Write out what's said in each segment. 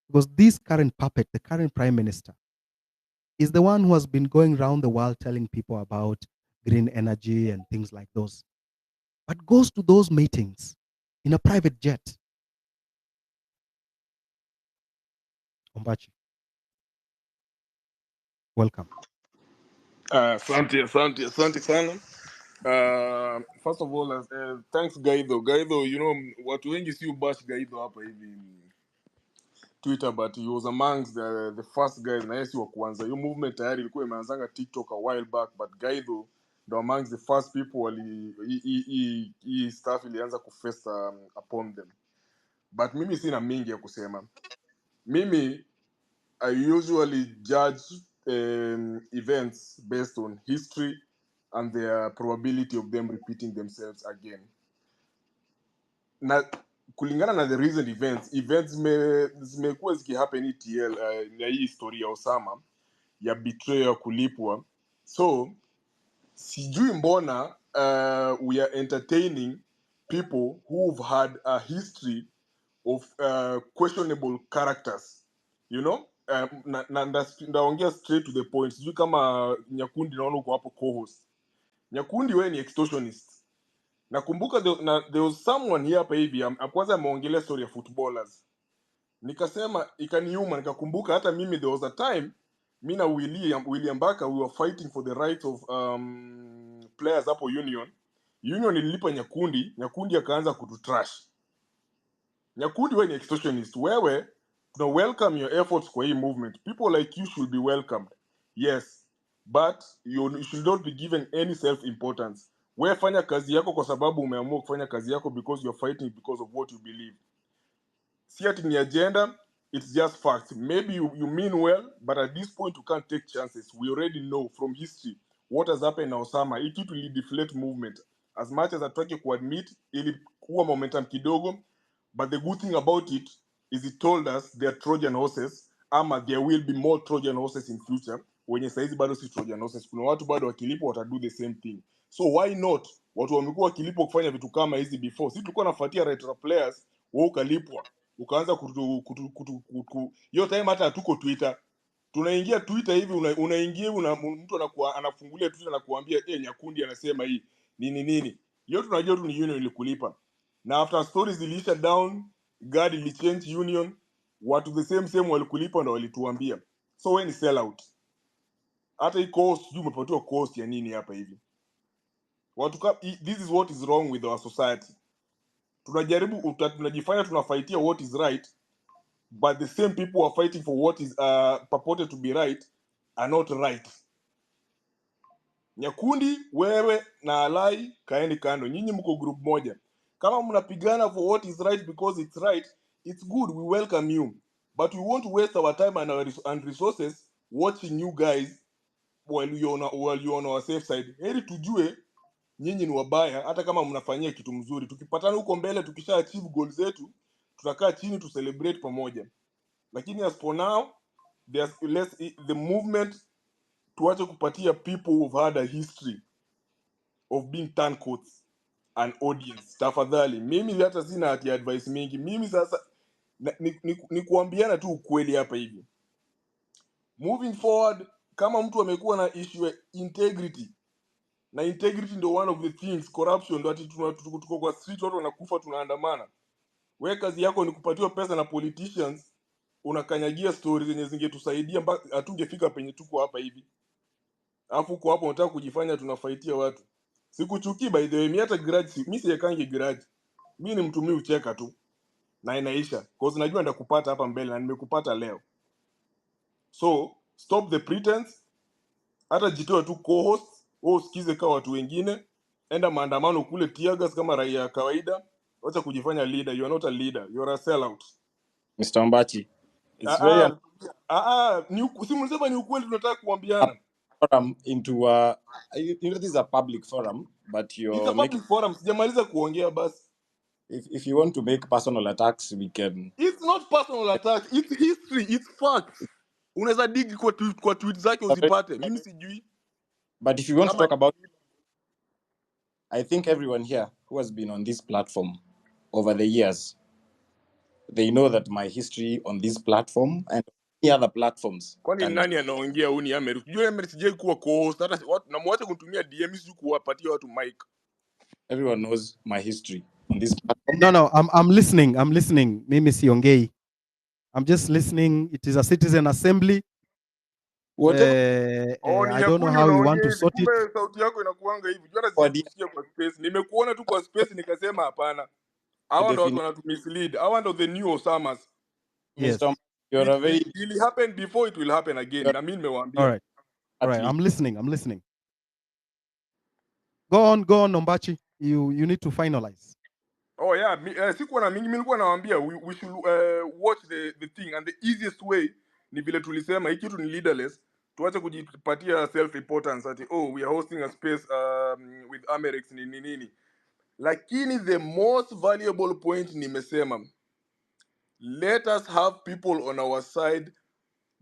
Because this current puppet, the current prime minister, is the one who has been going around the world telling people about green energy and things like those, but goes to those meetings in a private jet. Ombachi, welcome. Asante sana. First of all, thanks Gaido. Gaido, watu wengi si ubash Gaido hapa hivi Twitter, but he was amongst the first guys na yesi wa kwanza. Hiyo movement tayari ilikuwa imeanzanga TikTok a while back, but Gaido ndo amongst the first people hii stuff ilianza kufesta upon them. But mimi sina mingi ya kusema. Mimi I usually judge events based on history and the probability of them repeating themselves again. Na kulingana na the recent events zimekuwa zikihappen ETL na hii historia ya Osama ya betrayal ya kulipwa. So sijui mbona we are entertaining people who've had a history of questionable characters, you know. Ndaongea straight to the point. Sijui kama Nyakundi naona uko hapo co-host. Nyakundi, wewe ni extortionist. Nakumbuka there was someone here hapa hivi kwanza ameongelea story ya footballers, nikasema ikaniuma, nikakumbuka hata mimi there was a time mi na William Baka we were fighting for the rights of players hapo union ililipa Nyakundi akaanza kututrash. Nyakundi, wewe ni extortionist. Wewe tuna welcome your efforts kwa hii movement. People like you should be welcomed, yes, but you should not be given any self importance. Wewe fanya kazi yako kwa sababu umeamua kufanya kazi yako, because you're fighting because of what you believe. See ati ni agenda, it's just facts. Maybe you mean well, but at this point you can't take chances. We already know from history what has happened na Osama. Hii kitu ili deflate movement. As much as ataki kuadmit, ilikuwa momentum kidogo, but the good thing about it is it told us there are Trojan horses, ama there will be more Trojan horses in future. Wenye saizi bado si Trojan horses. Kuna watu bado wakilipwa watadu the same thing. So why not? Watu wamekuwa wakilipwa kufanya vitu kama hizi before. Sisi tulikuwa nafuatia retro players, wewe ukalipwa. Ukaanza hiyo time hata hatuko Twitter. Tunaingia Twitter hivi, unaingia mtu anafungulia Twitter na kuambia Nyakundi anasema hii nini. Hiyo tunajua tu ni union ilikulipa. Na after stories zilisha down, God ili change union, watu the same walikulipa na walituambia. So when sell out. Hata hii cost sijui umepatiwa cost ya nini hapa hivi. This is what is wrong with our society. Tunajifanya tunafaitia what is right, but the same people who are fighting for what is purported to be right are not right. Nyakundi, wewe na Alai kaeni kando. Nyinyi mko group moja. Kama mnapigana for what is right because it's right, it's good, we welcome you. But we won't waste our time and resources watching you guys while you're on our safe side. Heri tujue nyinyi ni wabaya, hata kama mnafanyia kitu mzuri. Tukipatana huko mbele, tukisha achieve goals zetu, tutakaa chini to celebrate pamoja. Lakini as for now, the movement tuache kupatia people who've had a history of being turncoats and audience. Tafadhali, mimi hata sina ati advice mingi. Mimi sasa ni kuambiana tu ukweli hapa hivi. Moving forward, kama mtu amekuwa na issue integrity, na integrity ndo one of the things, corruption ndo ati tuko kwa street watu wanakufa tunaandamana. Wewe kazi yako ni kupatiwa pesa na politicians, unakanyagia stories zenye zingetusaidia mpaka hatungefika penye tuko hapa hivi. Alafu uko hapo unataka kujifanya tunafaitia watu. Sikuchukii by the way, mimi hata grudge, mimi siyekangi grudge. Mimi ni mtu ucheka tu na inaisha, cause najua ndakupata hapa mbele na nimekupata leo. So stop the pretense, hata jitoa tu co-host, wewe usikize kama watu wengine, enda maandamano kule tiagas kama raia ya kawaida, acha kujifanya leader. You are not a leader, you are a sellout. Mr. Ombachi, it's very simsema ni ukweli, tunataka kuambiana. forum into this is a public forum, but It's a public forum. Sijamaliza kuongea basi. If you want to make personal attacks, we can. It's not personal attack, it's history, it's facts. Unaweza dig kwa tweet zake uzipate. Mimi sijui. But if you want to talk about, I think everyone here who has been on this platform over the years they know that my history on this platform and any other platforms Kwani can nani anaongea huu ni America? Unajua America sijai kuwa co-host hata watu na mwache kunitumia DM siju kuwapatia watu mic. everyone knows my history on this platform. No, I'm listening. I'm listening. Mimi siongei. I'm just listening. It is a citizen assembly. Whatever Ni I don't know Nyakundi how you want unaongea to hivi. sort it. Kumbe sauti yako inakuanga hivi. Jana for sijai kusikia kwa space. Nimekuona tu kwa space nikasema hapana. the Hawa ndo watu definition, wanatumislead. Hawa ndo the new Osamas. Yes. Mr. You're a very It happen before, it will happen again. you're Na mimi nimewaambia. All right. All right. athlete. I'm listening. I'm listening. Go on, Nombachi. You need to finalize. Oh yeah, sikuwa na mingi, nilikuwa nawaambia we should watch the thing, and the easiest way ni vile tulisema hii kitu ni leaderless. Tuache kujipatia self importance ati we are hosting a space with Amerix nini. Lakini the most valuable point nimesema, let us have people on our side.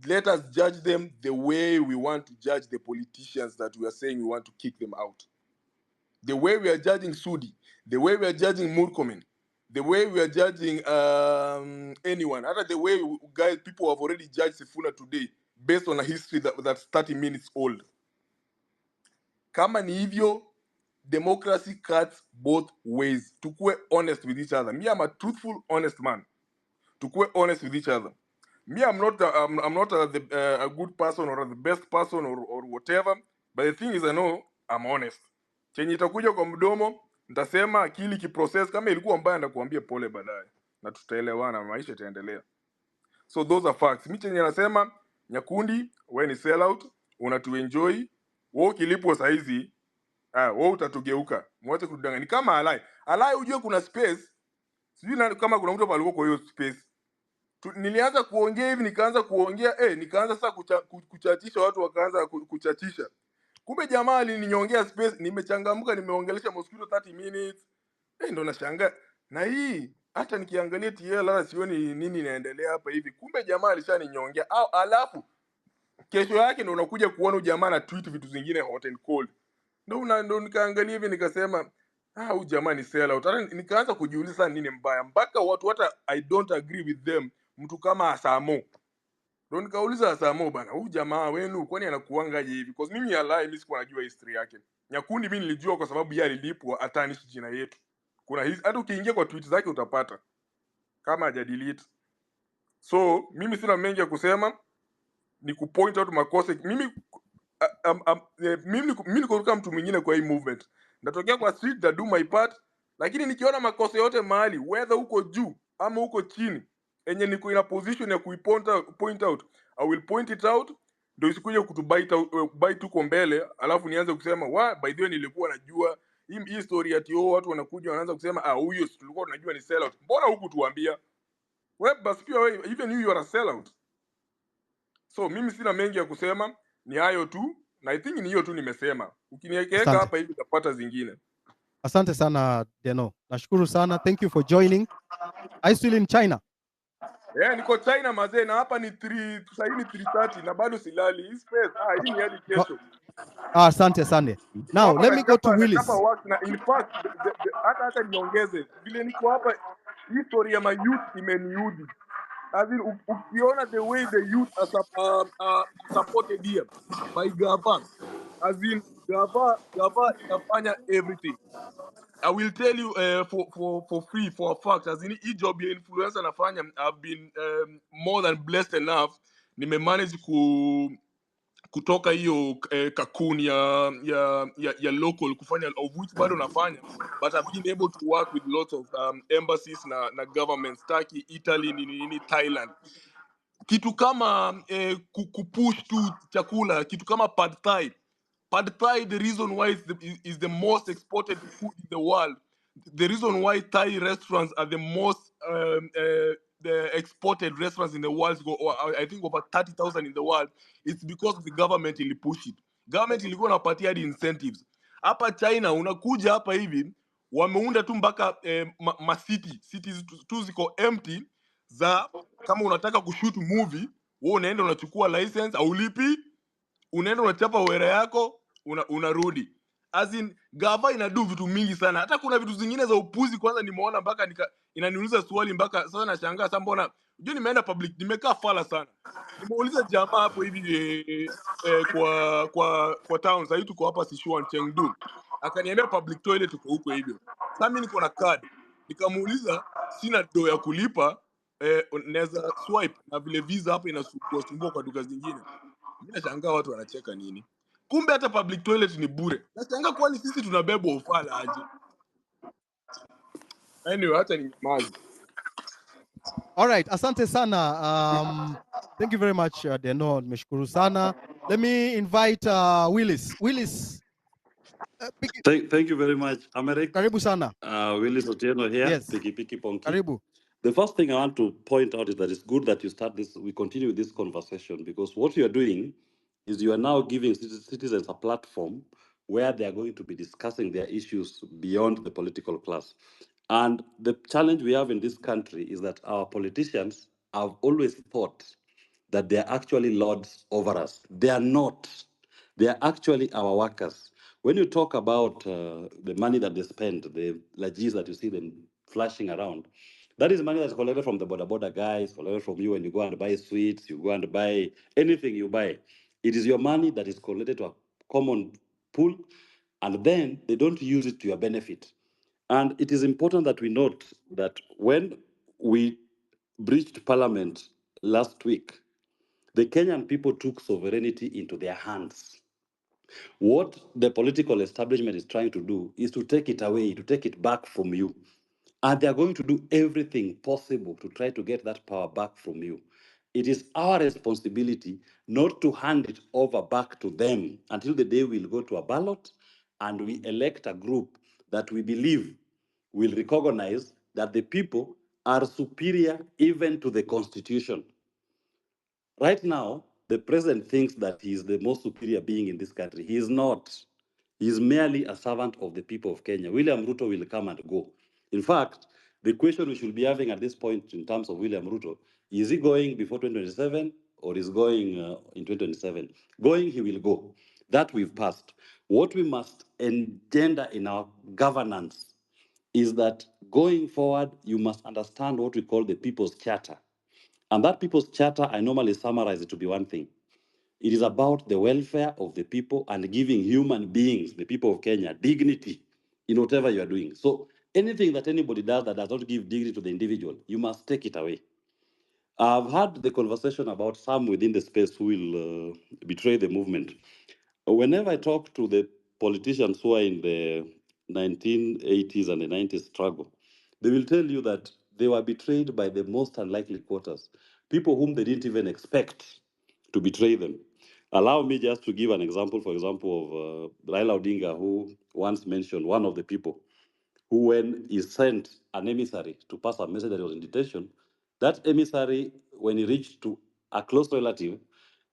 Let us judge them the way we want to judge the politicians that we are saying we want to kick them out. The way we are judging Sudi, the way we are judging Murkomen, the way we are judging anyone, other the way guys people have already judged Sifuna today based on a history that's 30 minutes old. Kama ni hivyo, democracy cuts both ways. Tukue honest with each other. Me, I'm a truthful, honest man. Tukue honest with each other. Me, I'm not a good person or the best person or whatever. But the thing is, I know I'm honest. Chenye itakuja kwa mdomo nitasema, akili kiprocess. Kama ilikuwa mbaya ndakuambia pole baadaye, na tutaelewana, maisha itaendelea. So those are facts. Mi chenye nasema, Nyakundi, we ni sellout, unatuenjoy. Wewe ukilipwa saizi, wewe utatugeuka. Mwache kudanganya. Ni kama Alai ujue kuna space. Sijui kama kuna mtu hapa alikuwa kwa hiyo space. Nilianza kuongea hivi, nikaanza kuongea nikaanza sasa kuchachisha watu, wakaanza kuchachisha. Kumbe jamaa alininyongea space, nimechangamka, nimeongelesha mosquito 30 minutes. Ndo nashangaa. Na hii hata nikiangalia TL hata sioni nini inaendelea hapa hivi. Kumbe jamaa alishaninyongea. Alafu kesho yake ndo unakuja kuona jamaa na tweet vitu zingine hot and cold. Ndo nikaangalia hivi nikasema huyu jamaa ni sellout. Hata nikaanza kujiuliza nini mbaya. Mpaka watu hata I don't agree with them. Mtu kama Asamo. Ndo nikauliza Asamo, bana, huyu jamaa wenu kwani anakuangaje hivi? Because mimi mimi sikuwa najua history yake. Nyakundi mimi nilijua kwa sababu yeye alilipwa atanishi jina yetu. Kuna hizi hata ukiingia kwa tweet zake utapata kama haja delete. So mimi sina mengi ya kusema, ni kupoint out makosa. Mimi mimi niko kama mtu mwingine kwa hii movement. Natokea kwa street na do my part, lakini nikiona makosa yote mahali, whether uko juu ama uko chini, enye niko in a position ya point out, I will point it out. Ndio isikuje bite uko mbele, alafu nianze kusema by the way nilikuwa najua hii story ati watu wanakuja wanaanza kusema huyo tulikuwa tunajua ni sellout. Mbona huku tuambia? Wewe basi pia wewe, even you are a sellout. So mimi sina mengi ya kusema, ni hayo tu, na I think ni hiyo tu nimesema. Ukiniweka hapa hivi utapata zingine. Asante sana Deno. Nashukuru sana. Thank you for joining. Are you still in China? Niko China mazee, na hapa ni 3 sasa hivi 3:30 na bado silali. Hii space hii ni hadi kesho. Asante. Now let me go to Willis. Na in fact hata niongeze vile niko hapa, hii story ya my youth imeniudi. As in, ukiona the way the youth are supported here by Gava. As in, Gava inafanya everything. I will tell you for free, for a fact. As in, hii job ya influencer nafanya, I've been more than blessed enough. Nimemanage kutoka hiyo cocoon ya local kufanya, of which bado nafanya, but I've been able to work with lots of embassies na governments, Turkey, Italy, nini Thailand. Kitu kama kupush tu chakula, kitu kama pad thai. Pad thai, the reason why is the most exported food in the world. The reason why Thai restaurants are the most the exported restaurants in the world, I think over 30,000 in the world, it's because the government ili push it. Government ilikuwa inapatia hadi incentives. Hapa China unakuja hapa hivi, wameunda tu mpaka cities tu ziko empty za, kama unataka kushoot movie, wewe unaenda unachukua license, aulipi, unaenda unachapa wera yako, unarudi. as in gava inadu vitu mingi sana. Hata kuna vitu zingine za upuzi kwanza nimeona mpaka inaniuliza swali mpaka sasa nashangaa sasa mbona unajua nimeenda public nimekaa fala sana. Nimeuliza jamaa hapo hivi kwa town sasa tuko hapa Sichuan Chengdu. Akaniambia public toilet tuko huko hivyo. Sasa mimi niko na card. Nikamuuliza sina do ya kulipa naweza swipe na vile visa hapa inasumbua kwa duka zingine. Mimi nashangaa watu wanacheka nini? Kumbe hata public toilet ni bure. Nashangaa kwani sisi tunabebwa ufala aje? Anyway, hata ni nyamazi. All right, asante sana. Thank you very much, Deno. Nimeshukuru sana. Let me invite Willis. Willis. Thank you very much, Americ. Karibu sana. Willis Otieno here, Yes. Piki Ponki. Karibu. The first thing I want to point out is that it's good that you start this, we continue this conversation, because what you are doing is you are now giving citizens a platform where they are going to be discussing their issues beyond the political class. And the challenge we have in this country is that our politicians have always thought that they are actually lords over us. They are not. They are actually our workers. When you talk about the money that they spend, the lagis that you see them flashing around, that is money that's collected from the border guys, collected from you when you go and buy sweets, you go and buy anything you buy. It is your money that is collected to a common pool, and then they don't use it to your benefit. And it is important that we note that when we breached parliament last week, the Kenyan people took sovereignty into their hands. What the political establishment is trying to do is to take it away, to take it back from you. And they are going to do everything possible to try to get that power back from you. It is our responsibility not to hand it over back to them until the day we'll go to a ballot and we elect a group that we believe will recognize that the people are superior even to the constitution. Right now, the president thinks that he is the most superior being in this country. He is not. He is merely a servant of the people of Kenya. William Ruto will come and go. In fact, the question we should be having at this point in terms of William Ruto, is he going before 2027 or is going in 2027? Going, he will go. That we've passed. What we must engender in our governance is that going forward, you must understand what we call the People's Charter. And that People's Charter, I normally summarize it to be one thing. It is about the welfare of the people and giving human beings, the people of Kenya, dignity in whatever you are doing. So anything that anybody does that does not give dignity to the individual, you must take it away. I've had the conversation about some within the space who will betray the movement. Whenever I talk to the politicians who are in the 1980s and the 90s struggle, they will tell you that they were betrayed by the most unlikely quarters, people whom they didn't even expect to betray them. Allow me just to give an example, for example, of Raila Odinga, who once mentioned one of the people who, when he sent an emissary to pass a message that he was in detention, that emissary, when he reached to a close relative,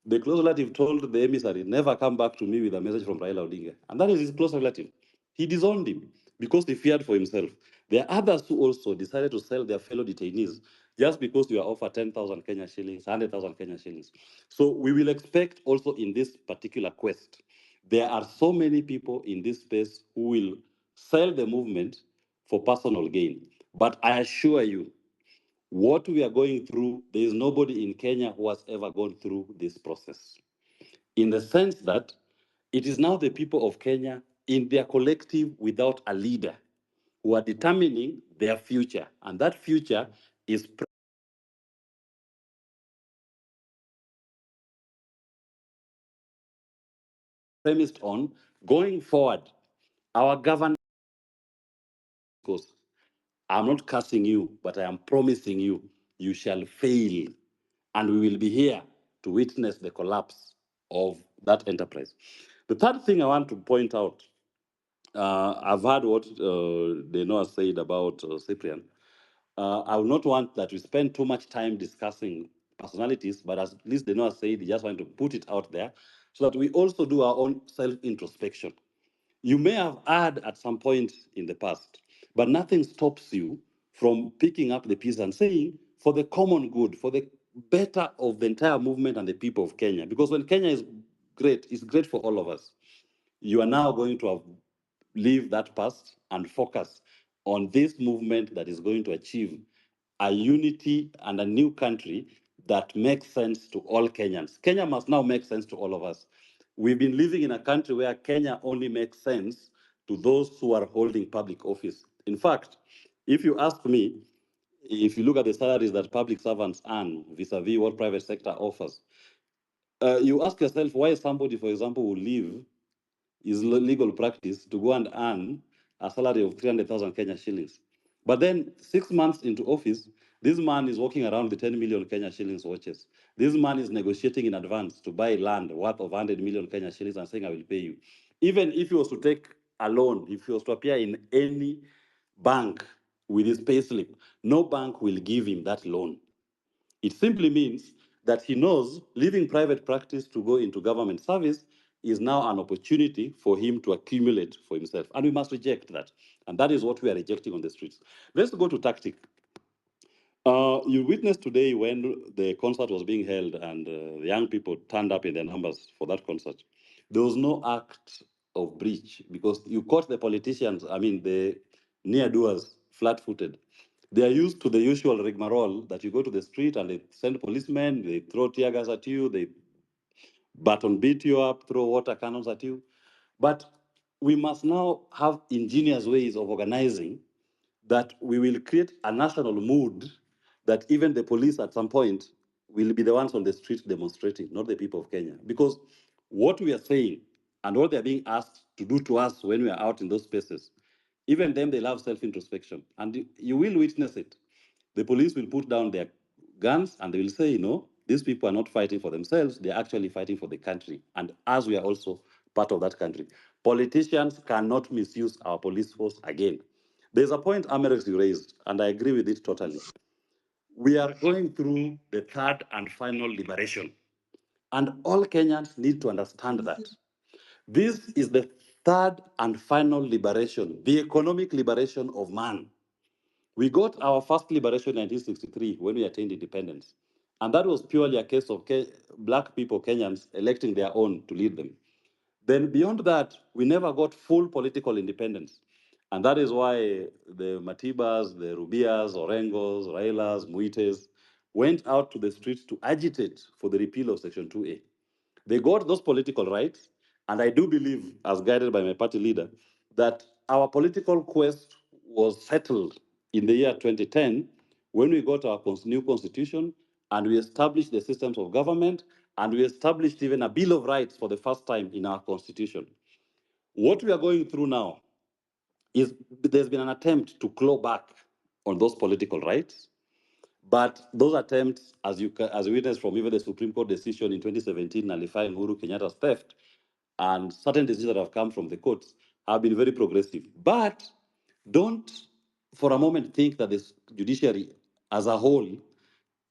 the close relative told the emissary, never come back to me with a message from Raila Odinga. And that is his close relative. He disowned him because he feared for himself. There are others who also decided to sell their fellow detainees just because you are offered 10,000 Kenya shillings, 100,000 Kenya shillings. So we will expect also in this particular quest, there are so many people in this space who will sell the movement for personal gain. But I assure you, what we are going through, there is nobody in Kenya who has ever gone through this process. In the sense that it is now the people of Kenya in their collective without a leader who are determining their future. And that future is premised on going forward. Our government goes, I'm not cursing you, but I am promising you, you shall fail. And we will be here to witness the collapse of that enterprise. The third thing I want to point out, I've heard what Denoa said about Cyprian. I will not want that we spend too much time discussing personalities, but as at least Denoa said, he just wanted to put it out there so that we also do our own self-introspection. You may have heard at some point in the past, but nothing stops you from picking up the piece and saying, for the common good, for the better of the entire movement and the people of Kenya. Because when Kenya is great, it's great for all of us. You are now going to have leave that past and focus on this movement that is going to achieve a unity and a new country that makes sense to all Kenyans. Kenya must now make sense to all of us. We've been living in a country where Kenya only makes sense to those who are holding public office. In fact, if you ask me, if you look at the salaries that public servants earn vis-a-vis what private sector offers, you ask yourself why somebody, for example, will leave his legal practice to go and earn a salary of 300,000 Kenya shillings. But then 6 months into office, this man is walking around with 10 million Kenya shillings watches. This man is negotiating in advance to buy land worth of 100 million Kenya shillings and saying, I will pay you. Even if he was to take a loan, if he was to appear in any bank with his payslip, no bank will give him that loan. It simply means that he knows leaving private practice to go into government service is now an opportunity for him to accumulate for himself. And we must reject that. And that is what we are rejecting on the streets. Let's go to tactic. You witnessed today when the concert was being held and the young people turned up in their numbers for that concert. There was no act of breach because you caught the politicians, I mean, the near doers flat footed. They are used to the usual rigmarole that you go to the street and they send policemen, they throw tear gas at you, they baton beat you up, throw water cannons at you. But we must now have ingenious ways of organizing that we will create a national mood that even the police at some point will be the ones on the street demonstrating, not the people of Kenya. Because what we are saying and what they're being asked to do to us when we are out in those spaces, even them, they love self-introspection. And you will witness it. The police will put down their guns and they will say, these people are not fighting for themselves, they're actually fighting for the country. And as we are also part of that country, politicians cannot misuse our police force again. There's a point, Amerix, you raised, and I agree with it totally. We are going through the third and final liberation. And all Kenyans need to understand that. This is the third and final liberation, the economic liberation of man. We got our first liberation in 1963 when we attained independence. And that was purely a case of black people, Kenyans, electing their own to lead them. Then beyond that, we never got full political independence. And that is why the Matibas, the Rubias, Orengos, Railas, Muites went out to the streets to agitate for the repeal of Section 2A. They got those political rights, and I do believe, as guided by my party leader, that our political quest was settled in the year 2010 when we got our new constitution and we established the systems of government and we established even a Bill of Rights for the first time in our constitution. What we are going through now is there's been an attempt to claw back on those political rights, but those attempts, as you witnessed from even the Supreme Court decision in 2017 nullifying Uhuru Kenyatta's theft, and certain decisions that have come from the courts have been very progressive. But don't for a moment think that the judiciary as a whole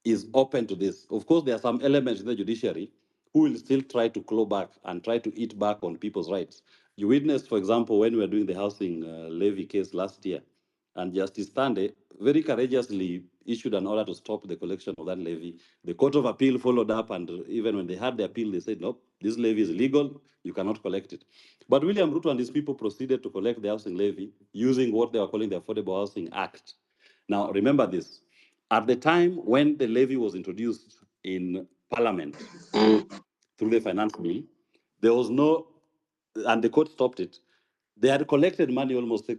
is open to this. Of course, there are some elements in the judiciary who will still try to claw back and try to eat back on people's rights. You witnessed, for example, when we were doing the housing levy case last year, and Justice Tande very courageously issued an order to stop the collection of that levy. The Court of Appeal followed up, and even when they had the appeal, they said, nope, this levy is illegal, you cannot collect it. But William Ruto and his people proceeded to collect the housing levy using what they were calling the Affordable Housing Act. Now, remember this. At the time when the levy was introduced in Parliament through the finance bill, there was no, and the court stopped it. They had collected money almost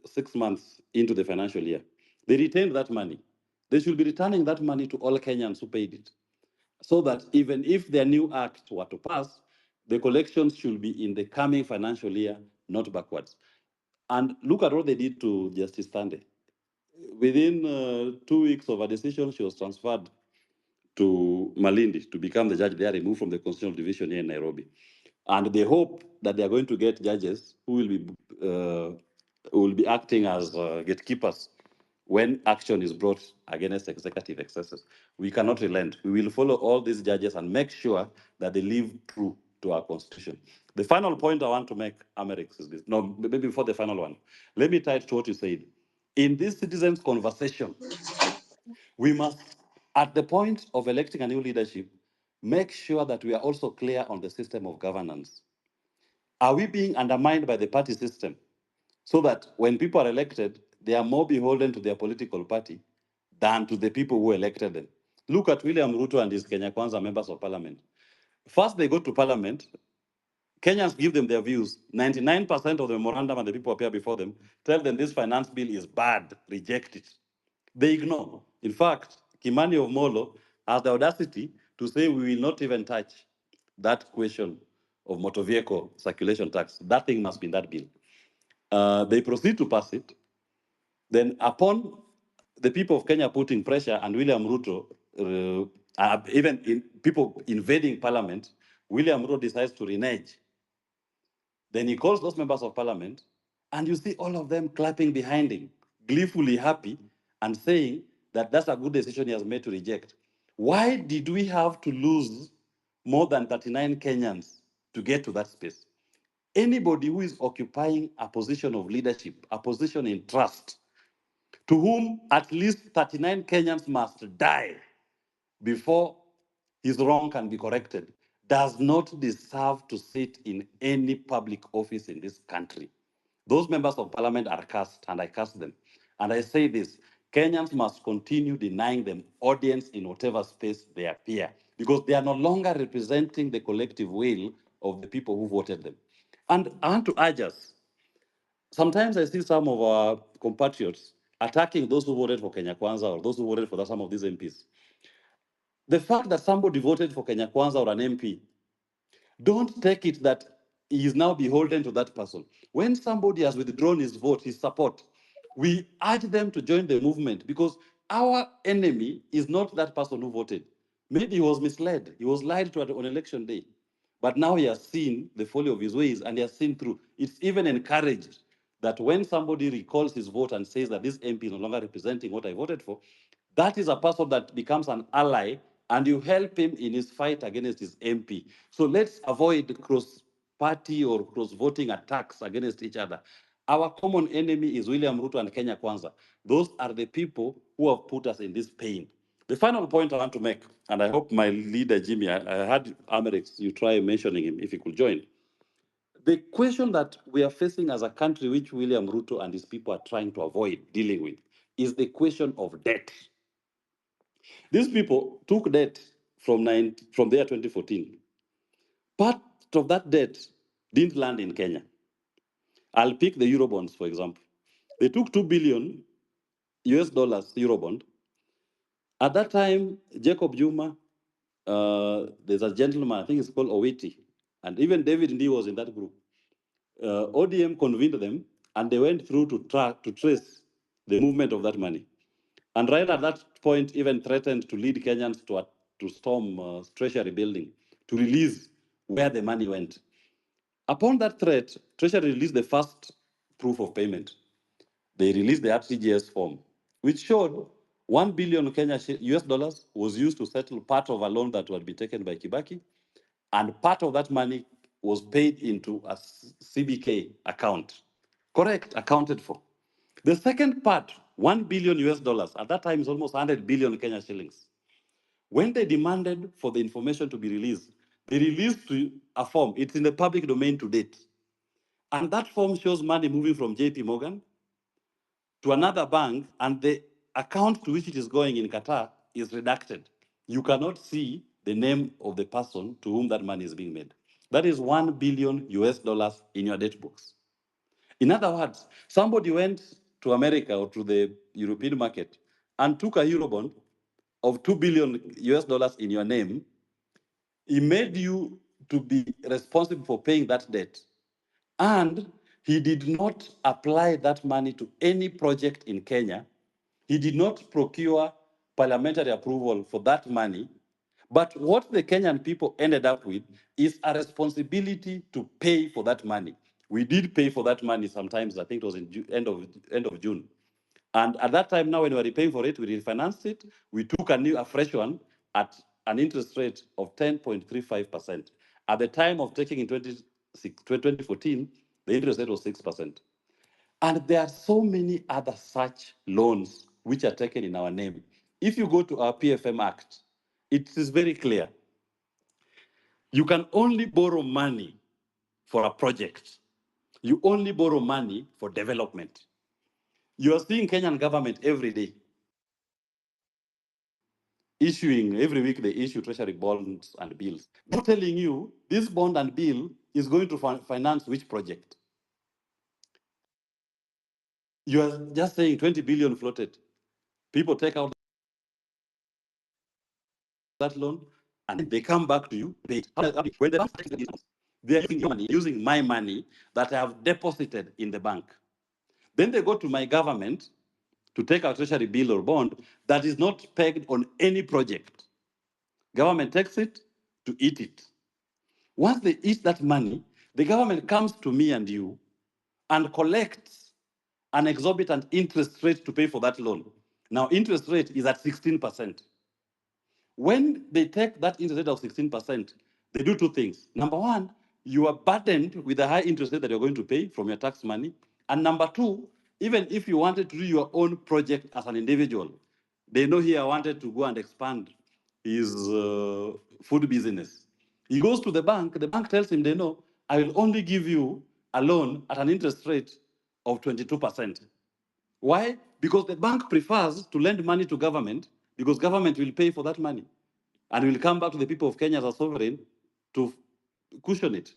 6 months into the financial year. They retained that money. They should be returning that money to all Kenyans who paid it, so that even if their new act were to pass, the collections should be in the coming financial year, not backwards. And look at what they did to Justice Tande. Within 2 weeks of a decision, she was transferred to Malindi to become the judge there, removed from the Constitutional Division here in Nairobi. And they hope that they are going to get judges who will be acting as gatekeepers when action is brought against executive excesses. We cannot relent. We will follow all these judges and make sure that they live true to our constitution. The final point I want to make, Amerix, is this. No, maybe before the final one, let me tie it to what you said. In this citizens' conversation, we must, at the point of electing a new leadership, make sure that we are also clear on the system of governance. Are we being undermined by the party system? so that when people are elected, they are more beholden to their political party than to the people who elected them. Look at William Ruto and his Kenya Kwanza members of parliament. First, they go to parliament. Kenyans give them their views. 99% of the memorandum and the people appear before them tell them this finance bill is bad, reject it. They ignore. In fact, Kimani of Molo has the audacity to say we will not even touch that question of motor vehicle circulation tax. That thing must be in that bill. They proceed to pass it. Then, upon the people of Kenya putting pressure and William Ruto, even in people invading parliament, William Ruto decides to renege. Then he calls those members of parliament, and you see all of them clapping behind him, gleefully happy, and saying that that's a good decision he has made to reject. Why did we have to lose more than 39 Kenyans to get to that space? Anybody who is occupying a position of leadership, a position in trust, to whom at least 39 Kenyans must die before his wrong can be corrected, does not deserve to sit in any public office in this country. Those members of parliament are cast, and I cast them. And I say this, Kenyans must continue denying them audience in whatever space they appear, because they are no longer representing the collective will of the people who voted them. And I want to urge us, sometimes I see some of our compatriots attacking those who voted for Kenya Kwanza or those who voted for some of these MPs. The fact that somebody voted for Kenya Kwanza or an MP, don't take it that he is now beholden to that person. When somebody has withdrawn his vote, his support, we urge them to join the movement, because our enemy is not that person who voted. Maybe he was misled. He was lied to on election day. But now he has seen the folly of his ways and he has seen through. It's even encouraged that when somebody recalls his vote and says that this MP is no longer representing what I voted for, that is a person that becomes an ally, and you help him in his fight against his MP. So let's avoid cross-party or cross-voting attacks against each other. Our common enemy is William Ruto and Kenya Kwanza. Those are the people who have put us in this pain. The final point I want to make, and I hope my leader, Jimmy, I had Amerix, you try mentioning him if he could join. The question that we are facing as a country, which William Ruto and his people are trying to avoid dealing with, is the question of debt. These people took debt from the year 2014. Part of that debt didn't land in Kenya. I'll pick the Eurobonds, for example. They took 2 billion US dollars Eurobond. At that time, Jacob Juma, there's a gentleman, I think it's called Owiti, and even David Ndii was in that group. ODM convened them, and they went through to trace the movement of that money. And right at that point, even threatened to lead Kenyans to storm Treasury building, to release where the money went. Upon that threat, Treasury released the first proof of payment. They released the RTGS form, which showed 1 billion Kenya US dollars was used to settle part of a loan that would be taken by Kibaki, and part of that money was paid into a CBK account. Correct, accounted for. The second part, 1 billion US dollars, at that time is almost 100 billion Kenya shillings. When they demanded for the information to be released, they released a form. It's in the public domain to date. And that form shows money moving from JP Morgan to another bank, and the account to which it is going in Qatar is redacted. You cannot see the name of the person to whom that money is being made. That is 1 billion US dollars in your debt books. In other words, somebody went to America or to the European market and took a Eurobond of 2 billion US dollars in your name. He made you to be responsible for paying that debt. And he did not apply that money to any project in Kenya. He did not procure parliamentary approval for that money. But what the Kenyan people ended up with is a responsibility to pay for that money. We did pay for that money sometimes, I think it was in end of June. And at that time, now when we were paying for it, we refinanced it. We took a fresh one at an interest rate of 10.35%. At the time of taking in 2014, the interest rate was 6%. And there are so many other such loans which are taken in our name. If you go to our PFM Act, it is very clear. You can only borrow money for a project You only borrow money for development. You are seeing Kenyan government every day issuing, every week they issue treasury bonds and bills. They're telling you this bond and bill is going to finance which project. You are just saying 20 billion floated. People take out that loan and they come back to you. When the bank takes these loans, they're using your money, using my money that I have deposited in the bank. Then they go to my government to take a treasury bill or bond that is not pegged on any project. Government takes it to eat it. Once they eat that money, the government comes to me and you and collects an exorbitant interest rate to pay for that loan. Now, interest rate is at 16%. When they take that interest rate of 16%, they do two things. Number one, you are burdened with the high interest rate that you're going to pay from your tax money. And number two, even if you wanted to do your own project as an individual, they know here I wanted to go and expand his food business. He goes to the bank tells him, they know, I will only give you a loan at an interest rate of 22%. Why? Because the bank prefers to lend money to government because government will pay for that money and will come back to the people of Kenya as a sovereign to cushion it.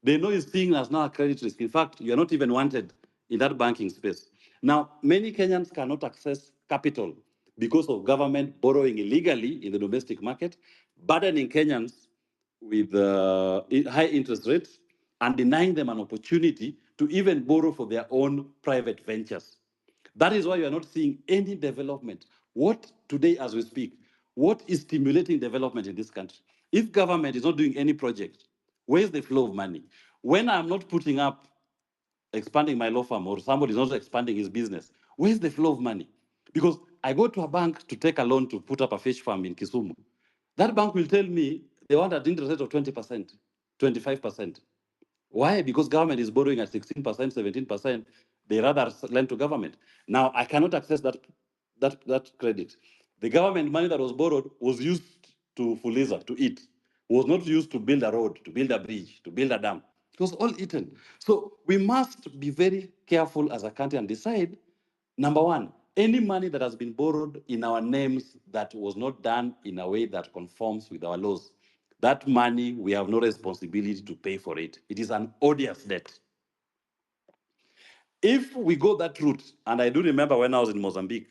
They know it's seen as now a credit risk. In fact, you are not even wanted in that banking space. Now, many Kenyans cannot access capital because of government borrowing illegally in the domestic market, burdening Kenyans with high interest rates and denying them an opportunity to even borrow for their own private ventures. That is why you are not seeing any development. What today, as we speak, what is stimulating development in this country? If government is not doing any project, where's the flow of money? When I'm not putting up, expanding my law firm, or somebody is not expanding his business, where's the flow of money? Because I go to a bank to take a loan to put up a fish farm in Kisumu. That bank will tell me they want an interest rate of 20%, 25%. Why? Because government is borrowing at 16%, 17%. They rather lend to government. Now, I cannot access that credit. The government money that was borrowed was used to Fuliza, to eat, was not used to build a road, to build a bridge, to build a dam. It was all eaten. So we must be very careful as a country and decide, number one, any money that has been borrowed in our names that was not done in a way that conforms with our laws, that money, we have no responsibility to pay for it. It is an odious debt. If we go that route, and I do remember when I was in Mozambique,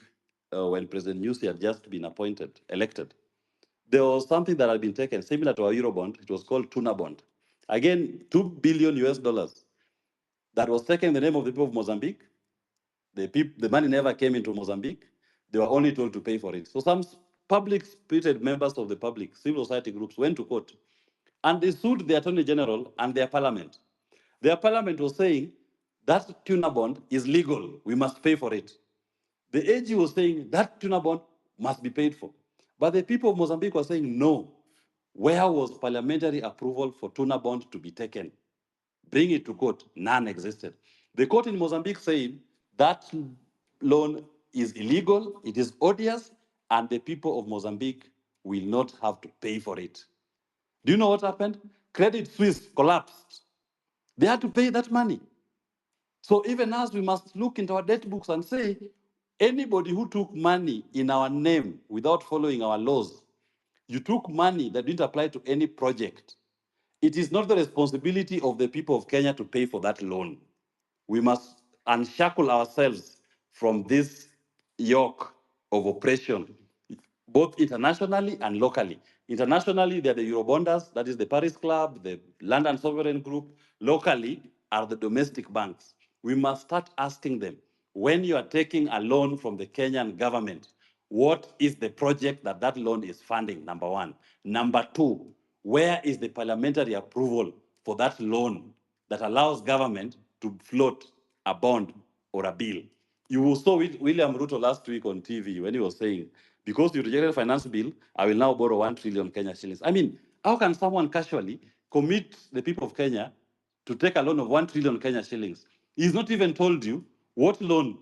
when President Nyusi had just been elected, there was something that had been taken, similar to our Eurobond. It was called tuna bond. Again, 2 billion US dollars that was taken in the name of the people of Mozambique. The money never came into Mozambique. They were only told to pay for it. So some public-spirited members of the public, civil society groups, went to court and they sued the Attorney General and their parliament. Their parliament was saying that tuna bond is legal. We must pay for it. The AG was saying that tuna bond must be paid for. But the people of Mozambique were saying no. Where was parliamentary approval for tuna bond to be taken? Bring it to court. None existed. The court in Mozambique said that loan is illegal, it is odious, and the people of Mozambique will not have to pay for it. Do you know what happened? Credit Suisse collapsed. They had to pay that money. So even us, we must look into our debt books and say, anybody who took money in our name without following our laws, you took money that didn't apply to any project. It is not the responsibility of the people of Kenya to pay for that loan. We must unshackle ourselves from this yoke of oppression, both internationally and locally. Internationally, they're the Eurobonders, that is the Paris Club, the London Sovereign Group. Locally are the domestic banks. We must start asking them, when you are taking a loan from the Kenyan government, what is the project that that loan is funding, number one? Number two, where is the parliamentary approval for that loan that allows government to float a bond or a bill? You saw William Ruto last week on TV when he was saying, because you rejected finance bill, I will now borrow 1 trillion Kenya shillings. I mean, how can someone casually commit the people of Kenya to take a loan of 1 trillion Kenya shillings? He's not even told you what loan,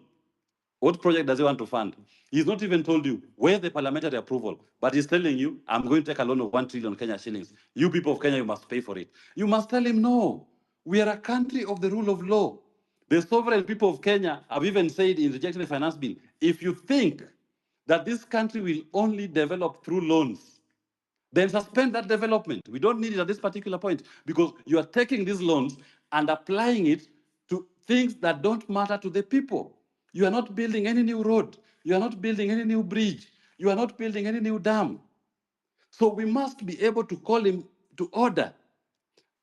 what project does he want to fund. He's not even told you where's the parliamentary approval, but he's telling you, I'm going to take a loan of 1 trillion Kenya shillings. You people of Kenya, you must pay for it. You must tell him no. We are a country of the rule of law. The sovereign people of Kenya have even said in rejecting the finance bill, if you think that this country will only develop through loans, then suspend that development. We don't need it at this particular point because you are taking these loans and applying it to things that don't matter to the people. You are not building any new road. You are not building any new bridge. You are not building any new dam. So we must be able to call him to order.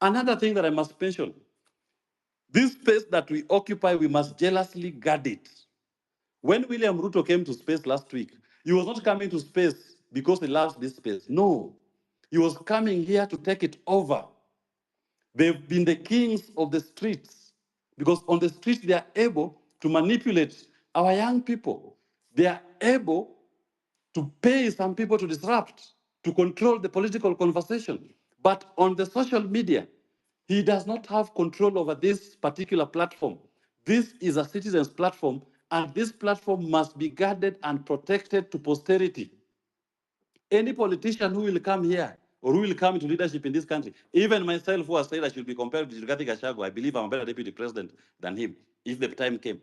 Another thing that I must mention, this space that we occupy, we must jealously guard it. When William Ruto came to space last week, he was not coming to space because he loves this space. No, he was coming here to take it over. They've been the kings of the streets because on the streets they are able to manipulate our young people. They are able to pay some people to disrupt, to control the political conversation. But on the social media, he does not have control over this particular platform. This is a citizens' platform, and this platform must be guarded and protected to posterity. Any politician who will come here or who will come into leadership in this country, even myself who has said I should be compared to Rigathi Gachagua, I believe I'm a better deputy president than him if the time came.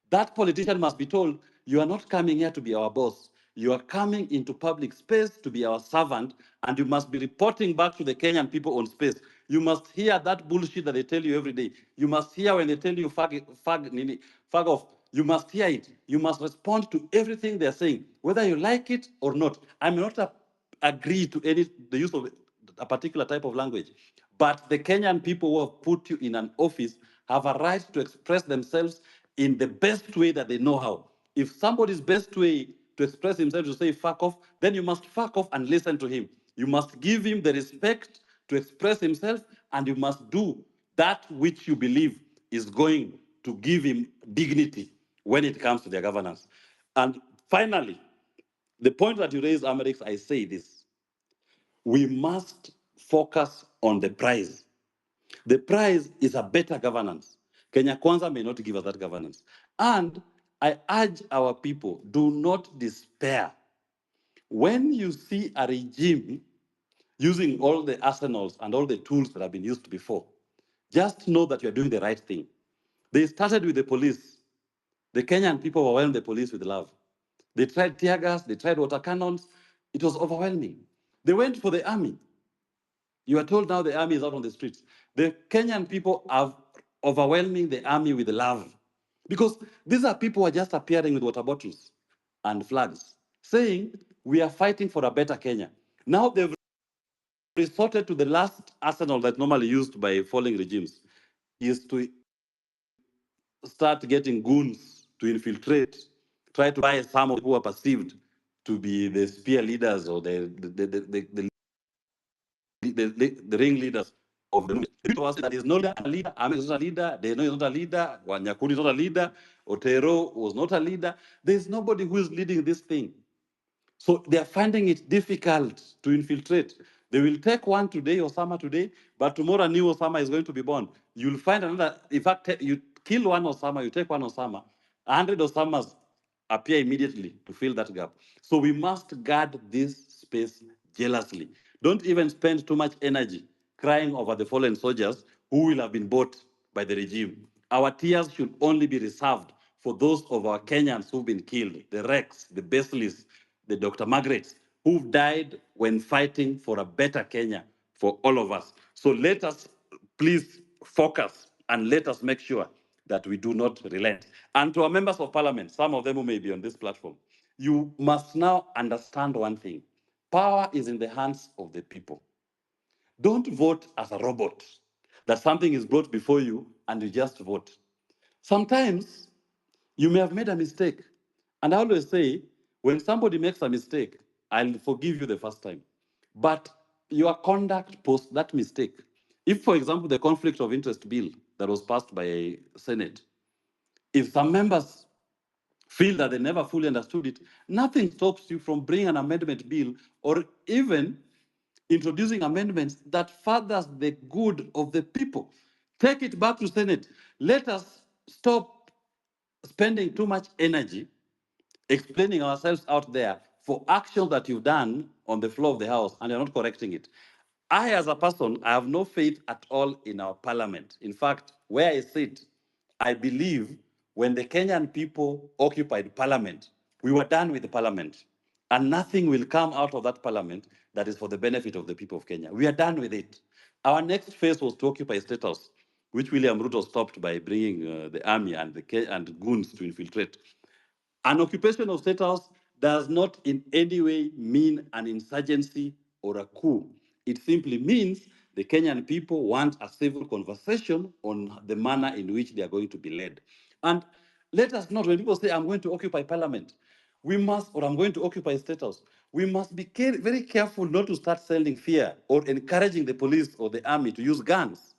That politician must be told, you are not coming here to be our boss. You are coming into public space to be our servant, and you must be reporting back to the Kenyan people on space. You must hear that bullshit that they tell you every day. You must hear when they tell you fag off. You must hear it. You must respond to everything they're saying, whether you like it or not. I'm not agree to the use of a particular type of language. But the Kenyan people who have put you in an office have a right to express themselves in the best way that they know how. If somebody's best way to express himself is to say fuck off, then you must fuck off and listen to him. You must give him the respect to express himself, and you must do that which you believe is going to give him dignity when it comes to their governance. And finally, the point that you raised, Amerix, I say this. We must focus on the prize. The prize is a better governance. Kenya Kwanza may not give us that governance. And I urge our people, do not despair. When you see a regime using all the arsenals and all the tools that have been used before, just know that you're doing the right thing. They started with the police. The Kenyan people overwhelmed the police with love. They tried tear gas, they tried water cannons. It was overwhelming. They went for the army. You are told now the army is out on the streets. The Kenyan people are overwhelming the army with love. Because these are people who are just appearing with water bottles and flags, saying, we are fighting for a better Kenya. Now they've resorted to the last arsenal that's normally used by falling regimes, is to start getting goons to infiltrate, try to buy some of who are perceived to be the spear leaders or the ringleaders of the movement. The people that is not a leader, Ahmed is not a leader, Deno is not a leader, Wanyakuni is not a leader, Otero was not a leader. There's nobody who is leading this thing. So they are finding it difficult to infiltrate. They will take one today, Osama today, but tomorrow a new Osama is going to be born. You'll find another, in fact, you kill one Osama, you take one Osama, 100 Osamas appear immediately to fill that gap. So we must guard this space jealously. Don't even spend too much energy crying over the fallen soldiers who will have been bought by the regime. Our tears should only be reserved for those of our Kenyans who've been killed, the Rex, the Basilisk, the Dr. Margarets, who've died when fighting for a better Kenya for all of us. So let us please focus and let us make sure that we do not relent. And to our members of parliament, some of them who may be on this platform, you must now understand one thing. Power is in the hands of the people. Don't vote as a robot, that something is brought before you and you just vote. Sometimes you may have made a mistake. And I always say, when somebody makes a mistake, I'll forgive you the first time. But your conduct post that mistake. If, for example, the conflict of interest bill that was passed by a Senate, if some members feel that they never fully understood it, nothing stops you from bringing an amendment bill or even introducing amendments that furthers the good of the people. Take it back to Senate. Let us stop spending too much energy explaining ourselves out there for actions that you've done on the floor of the House and you're not correcting it. I, as a person, I have no faith at all in our parliament. In fact, where I sit, I believe when the Kenyan people occupied parliament, we were done with the parliament. And nothing will come out of that parliament that is for the benefit of the people of Kenya. We are done with it. Our next phase was to occupy State House, which William Ruto stopped by bringing the army and and goons to infiltrate. An occupation of State House does not in any way mean an insurgency or a coup. It simply means the Kenyan people want a civil conversation on the manner in which they are going to be led. And let us not, when people say, I'm going to occupy parliament, we must, or I'm going to occupy State House, we must be very careful not to start selling fear or encouraging the police or the army to use guns.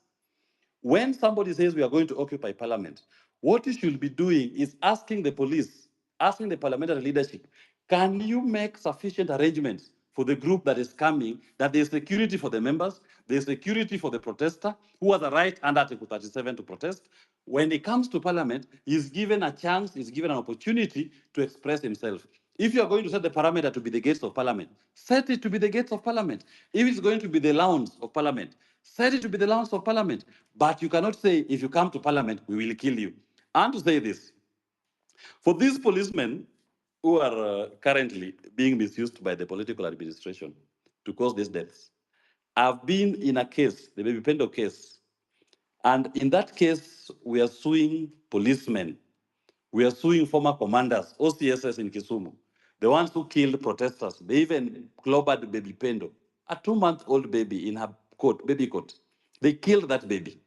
When somebody says we are going to occupy parliament, what you should be doing is asking the police, asking the parliamentary leadership, can you make sufficient arrangements for the group that is coming, that there's security for the members, there's security for the protester who has a right under Article 37 to protest. When he comes to parliament, he's given a chance, he's given an opportunity to express himself. If you are going to set the parameter to be the gates of parliament, set it to be the gates of parliament. If it's going to be the lawns of parliament, set it to be the lawns of parliament. But you cannot say, if you come to parliament, we will kill you. And to say this, for these policemen who are currently being misused by the political administration to cause these deaths, I've been in a case, the Baby Pendo case, and in that case, we are suing policemen. We are suing former commanders, OCSS in Kisumu, the ones who killed protesters. They even clobbered Baby Pendo, a 2-month-old baby in her coat, baby coat. They killed that baby.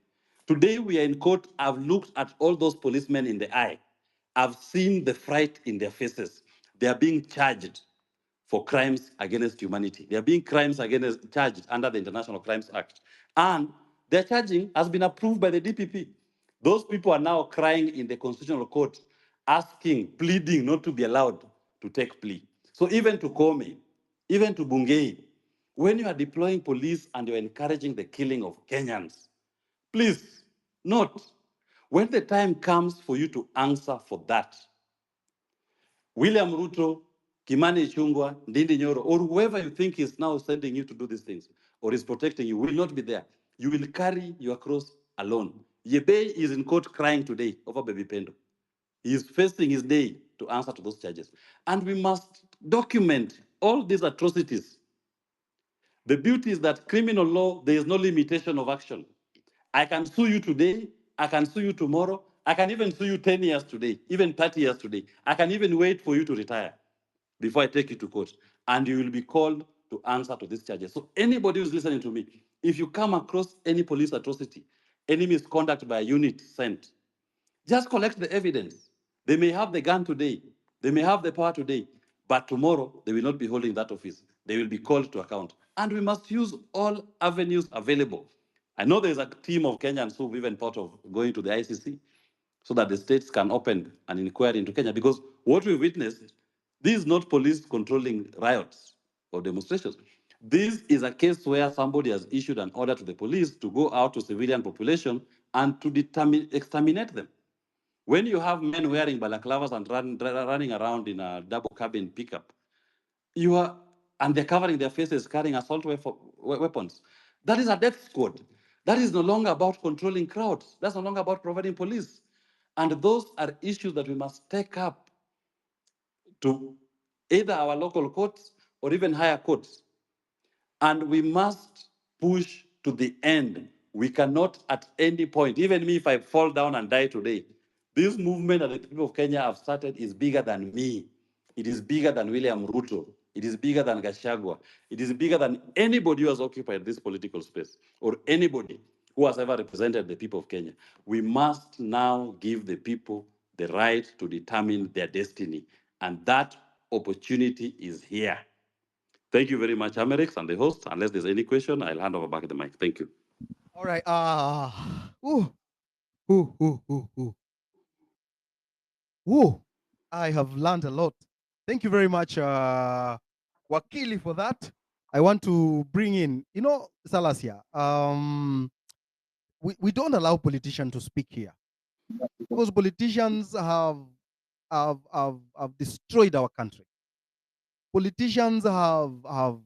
Today we are in court. I've looked at all those policemen in the eye. I've seen the fright in their faces. They are being charged for crimes against humanity. They are being charged under the International Crimes Act. And their charging has been approved by the DPP. Those people are now crying in the Constitutional Court, asking, pleading not to be allowed to take plea. So even to Comey, even to Bungei, when you are deploying police and you're encouraging the killing of Kenyans, please note, when the time comes for you to answer for that, William Ruto, Kimani Ichung'wah, Ndindi Nyoro, or whoever you think is now sending you to do these things or is protecting you will not be there. You will carry your cross alone. Yebei is in court crying today over Baby Pendo. He is facing his day to answer to those charges. And we must document all these atrocities. The beauty is that criminal law, there is no limitation of action. I can sue you today, I can sue you tomorrow, I can even sue you 10 years today, even 30 years today. I can even wait for you to retire before I take you to court, and you will be called to answer to these charges. So anybody who's listening to me, if you come across any police atrocity, any misconduct by a unit sent, just collect the evidence. They may have the gun today, they may have the power today, but tomorrow they will not be holding that office. They will be called to account. And we must use all avenues available. I know there's a team of Kenyans who've even thought of going to the ICC so that the states can open an inquiry into Kenya. Because what we witnessed, this is not police controlling riots or demonstrations. This is a case where somebody has issued an order to the police to go out to civilian population and to exterminate them. When you have men wearing balaclavas and running around in a double cabin pickup, you are, and they're covering their faces, carrying assault weapons. That is a death squad. That is no longer about controlling crowds. That's no longer about providing police. And those are issues that we must take up to either our local courts or even higher courts. And we must push to the end. We cannot at any point, even me, if I fall down and die today, this movement that the people of Kenya have started is bigger than me. It is bigger than William Ruto. It is bigger than Gachagua. It is bigger than anybody who has occupied this political space or anybody who has ever represented the people of Kenya. We must now give the people the right to determine their destiny. And that opportunity is here. Thank you very much, Amerix and the host. Unless there's any question, I'll hand over back the mic. Thank you. All right. Ooh, ooh, ooh, ooh, ooh. Ooh. I have learned a lot. Thank you very much, Wakili, for that. I want to bring in, Salasia, we don't allow politicians to speak here because politicians have destroyed our country. Politicians have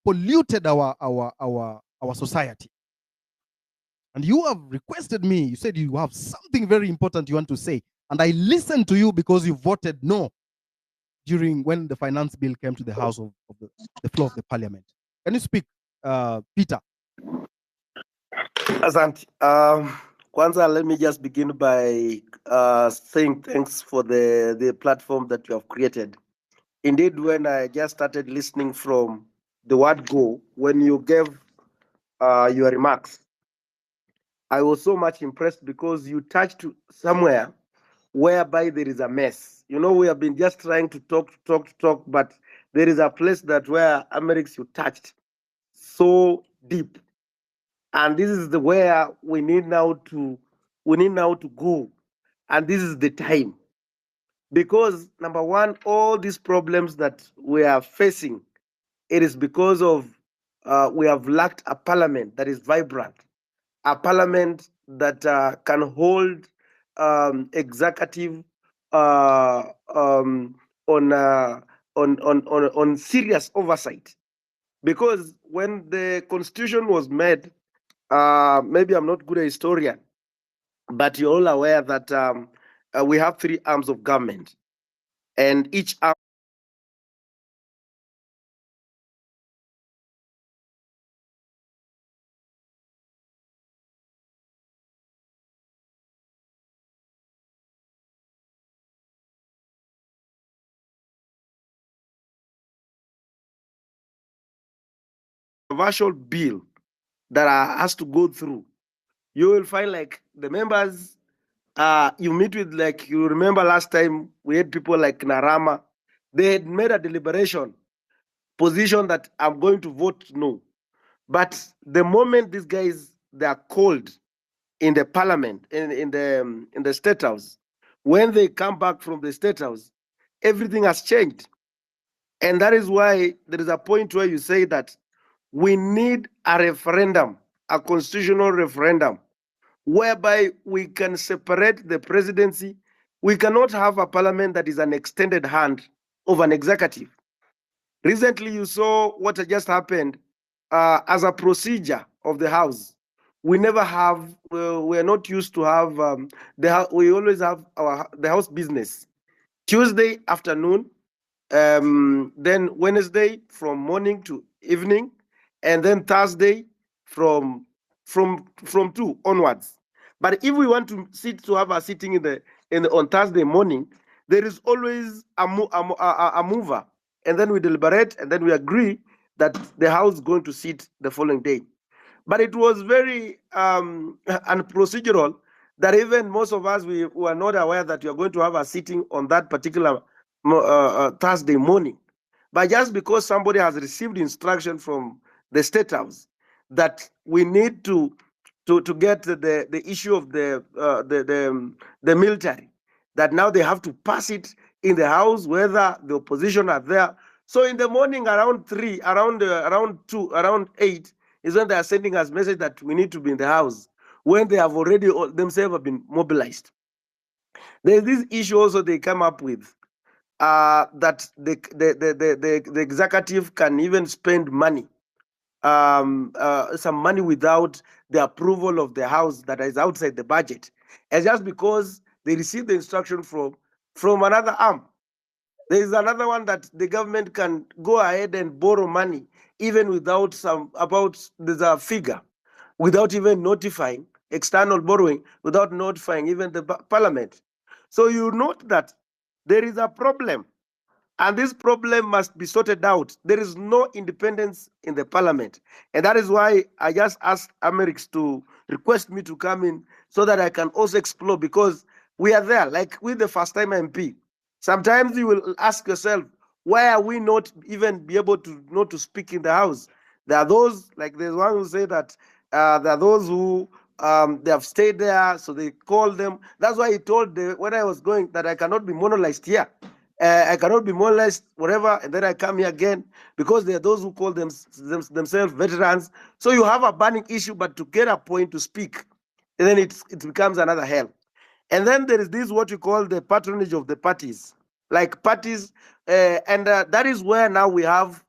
polluted our society. And you have requested me, you said you have something very important you want to say. And I listened to you because you voted no during when the finance bill came to the house of the floor of the parliament. Can you speak, Peter? Asante. Kwanza, let me just begin by saying thanks for the platform that you have created. Indeed, when I just started listening from the word go, when you gave your remarks, I was so much impressed because you touched somewhere whereby there is a mess. You know, we have been just trying to talk, but there is a place that where Americs you touched so deep. And this is the where we need now to go. And this is the time. Because number one, all these problems that we are facing, it is because of we have lacked a parliament that is vibrant, a parliament that can hold executive uh, um, on, on serious oversight. Because when the constitution was made, maybe I'm not good a historian, but you're all aware that we have three arms of government, and each arm controversial bill that has to go through. You will find like the members you meet with, like you remember last time we had people like Narama. They had made a deliberation position that I'm going to vote no. But the moment these guys they are called in the parliament, in the state house, when they come back from the state house, everything has changed. And that is why there is a point where you say that we need a referendum, a constitutional referendum, whereby we can separate the presidency. We cannot have a parliament that is an extended hand of an executive. Recently, you saw what just happened as a procedure of the House. We never have, we are not used to have, we always have the House business. Tuesday afternoon, then Wednesday from morning to evening, and then Thursday from 2 onwards. But if we want to have a sitting on Thursday morning, there is always a mover, and then we deliberate, and then we agree that the House is going to sit the following day. But it was very unprocedural that even most of us we were not aware that you are going to have a sitting on that particular Thursday morning. But just because somebody has received instruction from the State House that we need to get the issue of the military, that now they have to pass it in the House, whether the opposition are there. So in the morning around 3, around 2, around 8 is when they are sending us message that we need to be in the House, when they have already themselves have been mobilized. There's this issue also they come up with, that the executive can even spend money, some money without the approval of the House that is outside the budget, and just because they receive the instruction from another arm. There is another one that the government can go ahead and borrow money even without there's a figure, without even notifying external borrowing, without notifying even the parliament. So you note that there is a problem, and this problem must be sorted out. There is no independence in the parliament. And that is why I just asked Americs to request me to come in so that I can also explore, because we are there, like with the first time MP. Sometimes you will ask yourself, why are we not even be able to not to speak in the House? There are those, like there's one who say that there are those who they have stayed there, so they call them. That's why he told when I was going that I cannot be monolized here. I cannot be more or less whatever, and then I come here again, because there are those who call themselves veterans. So you have a burning issue, but to get a point to speak, and then it becomes another hell. And then there is this what you call the patronage of the parties, like parties, and that is where now we have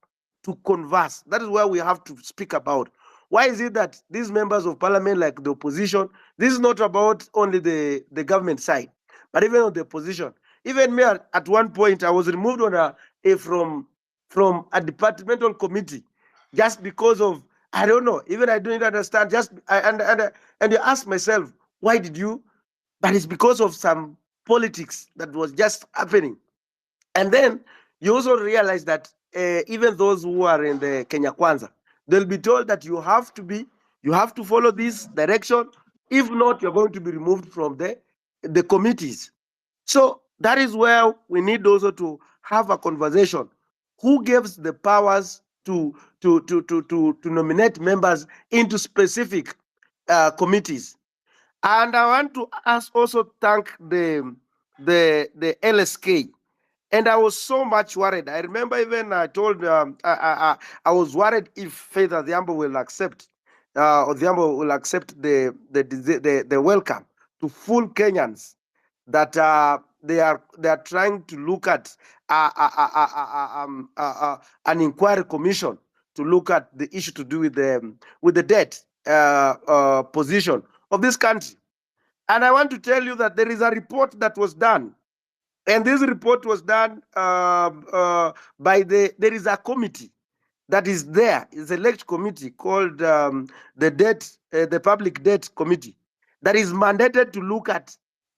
to converse. That is where we have to speak about. Why is it that these members of parliament, like the opposition, this is not about only the government side, but even on the opposition. Even me, at one point, I was removed on from a departmental committee just because of, I don't know, even I don't understand. And you ask myself, why did you? But it's because of some politics that was just happening. And then you also realize that even those who are in the Kenya Kwanza, they'll be told that you have to follow this direction. If not, you're going to be removed from the committees. So that is where we need also to have a conversation. Who gives the powers to nominate members into specific committees? And I want to also thank the LSK. And I was so much worried. I remember even I told I was worried if Faith Adhiambo will accept Odhiambo will accept the welcome to full Kenyans that they are trying to look at an inquiry commission to look at the issue to do with the debt position of this country. And I want to tell you that there is a report that was done, and this report was done by there is a committee that is there, is a select committee called the Public Debt Committee, that is mandated to look at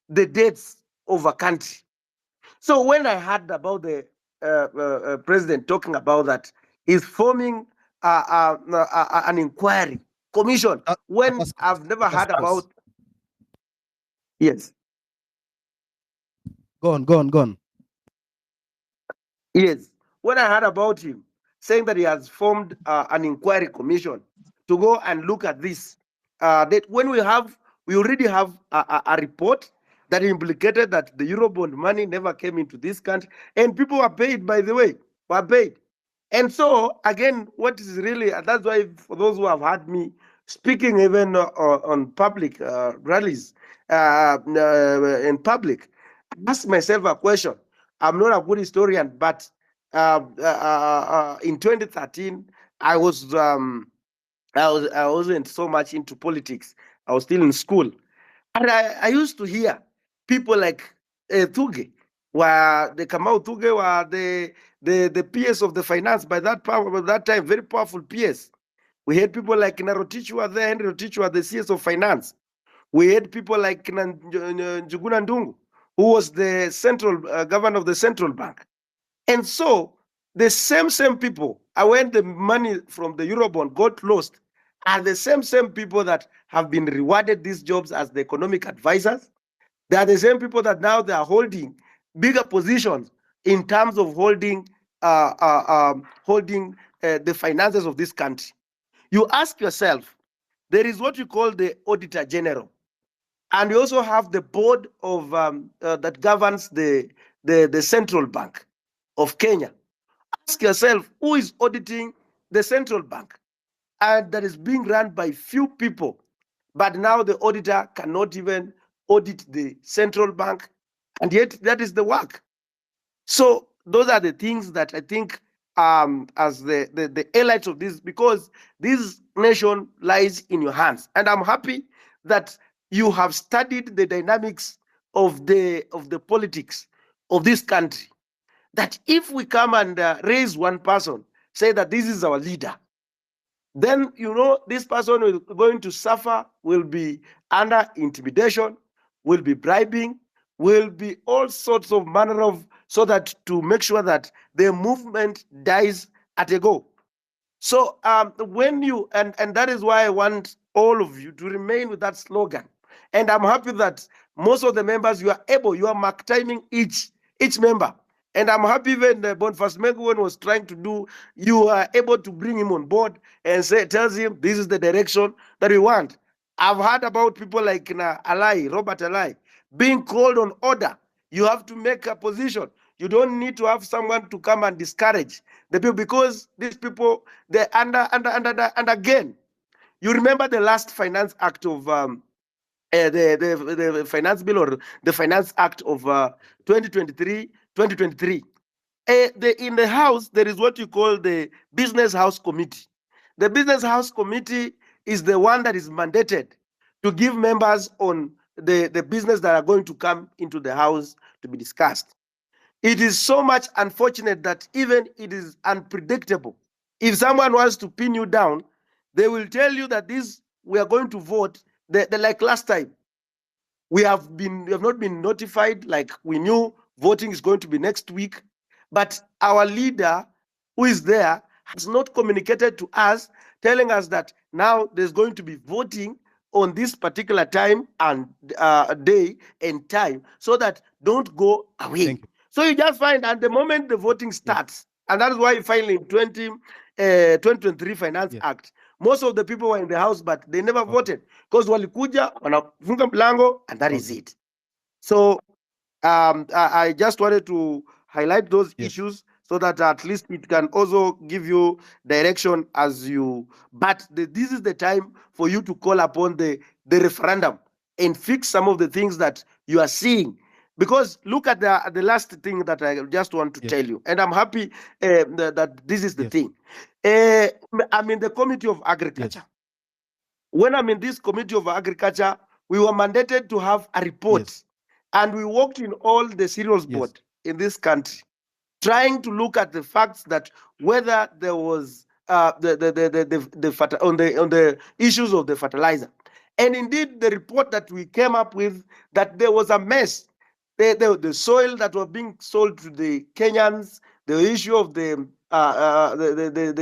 the debts of a country. So when I heard about the president talking about that, he's forming an inquiry commission, when I've never heard about. Yes. Go on. Yes. When I heard about him saying that he has formed an inquiry commission to go and look at this, that when we already have a report that implicated that the Eurobond money never came into this country, and people were paid, by the way, were paid. And so, again, what is really, that's why for those who have heard me speaking even on public rallies in public, I ask myself a question. I'm not a good historian, but in 2013, I wasn't so much into politics. I was still in school, and I used to hear people like Thuge, where the Kamau Thuge were the PS of the finance by that time, very powerful PS. We had people like Narotich were there, Henry Rotich were the CS of finance. We had people like Njuguna Ndungu, who was the central governor of the central bank. And so the same people, when the money from the Eurobond got lost, are the same people that have been rewarded these jobs as the economic advisors. They are the same people that now they are holding bigger positions in terms of holding the finances of this country. You ask yourself, there is what you call the Auditor General, and we also have the board of that governs the central bank of Kenya. Ask yourself, who is auditing the central bank? And that is being run by few people. But now the auditor cannot even audit the central bank, and yet that is the work. So those are the things that I think as the highlights of this, because this nation lies in your hands. And I'm happy that you have studied the dynamics of the politics of this country. That if we come and raise one person, say that this is our leader, then this person is going to suffer, will be under intimidation, will be bribing, will be all sorts of manner of, so that to make sure that the movement dies at a go. So when you, and that is why I want all of you to remain with that slogan. And I'm happy that most of the members, you are mark timing each member. And I'm happy even Boniface Menguwen was trying to do, you are able to bring him on board and tells him this is the direction that we want. I've heard about people like Robert Alai, being called on order. You have to make a position. You don't need to have someone to come and discourage the people, because these people, they're under, and again, you remember the last Finance Act of the Finance Bill, or the Finance Act of 2023. In the house, there is what you call the business house committee. The business house committee is the one that is mandated to give members on the business that are going to come into the house to be discussed. It is so much unfortunate that even it is unpredictable. If someone wants to pin you down, they will tell you that this we are going to vote. Like last time, we have not been notified. Like we knew voting is going to be next week, but our leader who is there has not communicated to us, telling us that now there's going to be voting on this particular time and day and time, so that don't go away. Thank you. So you just find at the moment the voting Yes. starts, and that's why finally in 2023 Finance Yes. Act, most of the people were in the house, but they never Okay. voted because walikuja wanafunga mlango, and that is Okay. it. So I just wanted to highlight those Yes. issues so that at least it can also give you direction as you. But this is the time for you to call upon the referendum and fix some of the things that you are seeing. Because look at the last thing that I just want to Yes. tell you, and I'm happy that this is the Yes. thing. I'm in the Committee of Agriculture. Yes. When I'm in this Committee of Agriculture, we were mandated to have a report, Yes. and we worked in all the cereals Yes. board in this country, trying to look at the facts that whether there was on the issues of the fertilizer. And indeed, the report that we came up with, that there was a mess. The soil that was being sold to the Kenyans, the issue of the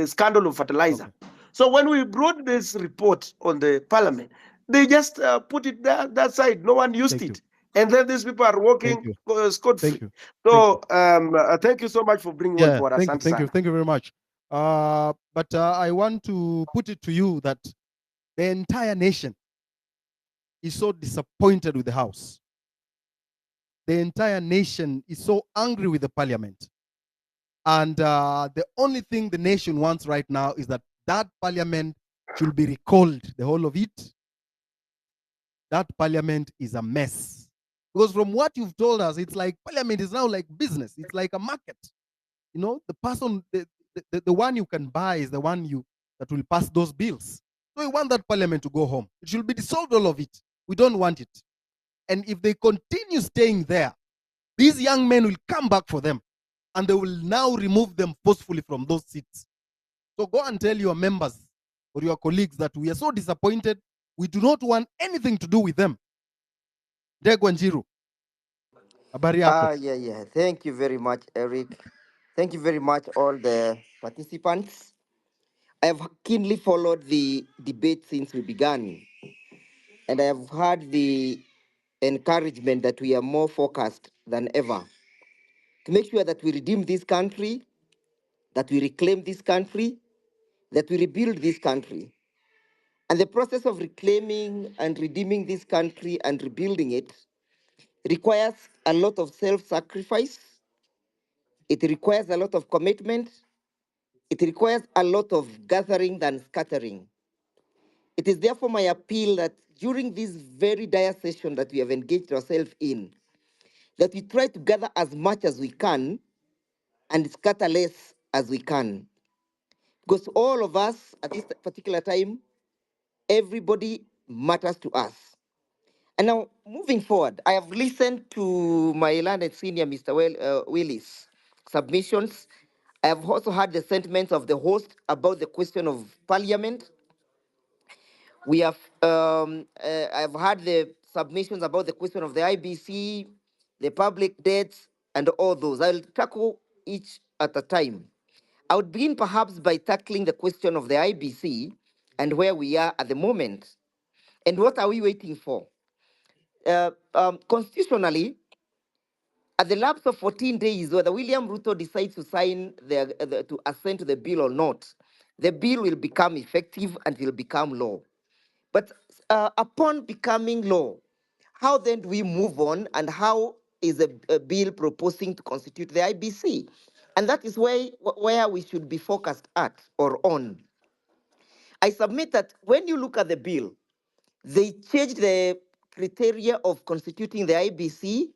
scandal of fertilizer. Okay. So when we brought this report on the parliament, they just put it that side. No one used Thank you. it. And then these people are Thank working you. scot Thank free. you. Thank you. So thank you so much for bringing on Yeah. board Thank you. Asante Thank you. Sana. Thank you very much. But I want to put it to you that the entire nation is so disappointed with the House. The entire nation is so angry with the parliament. And the only thing the nation wants right now is that that parliament should be recalled, the whole of it. That parliament is a mess. Because from what you've told us, it's like parliament is now like business. It's like a market. You know, the person, the one you can buy is the one that will pass those bills. So we want that parliament to go home. It should be dissolved, all of it. We don't want it. And if they continue staying there, these young men will come back for them, and they will now remove them forcefully from those seats. So go and tell your members or your colleagues that we are so disappointed. We do not want anything to do with them. Degwanjiru, habari yako? Yeah. Thank you very much, Eric. Thank you very much, all the participants. I have keenly followed the debate since we began, and I have heard the encouragement that we are more focused than ever to make sure that we redeem this country, that we reclaim this country, that we rebuild this country. And the process of reclaiming and redeeming this country and rebuilding it requires a lot of self sacrifice, it requires a lot of commitment, it requires a lot of gathering than scattering. It is therefore my appeal that during this very dire session that we have engaged ourselves in, that we try to gather as much as we can and scatter less as we can. Because all of us at this particular time, everybody matters to us. And now, moving forward, I have listened to my learned senior, Mr. Willis' submissions. I have also heard the sentiments of the host about the question of parliament. We have, I've heard the submissions about the question of the IBC, the public debts, and all those. I'll tackle each at a time. I would begin perhaps by tackling the question of the IBC and where we are at the moment. And what are we waiting for? Constitutionally, at the lapse of 14 days, whether William Ruto decides to sign to assent to the bill or not, the bill will become effective and will become law. But upon becoming law, how then do we move on, and how is a bill proposing to constitute the IBC? And that is where we should be focused at or on. I submit that when you look at the bill, they changed the criteria of constituting the IBC,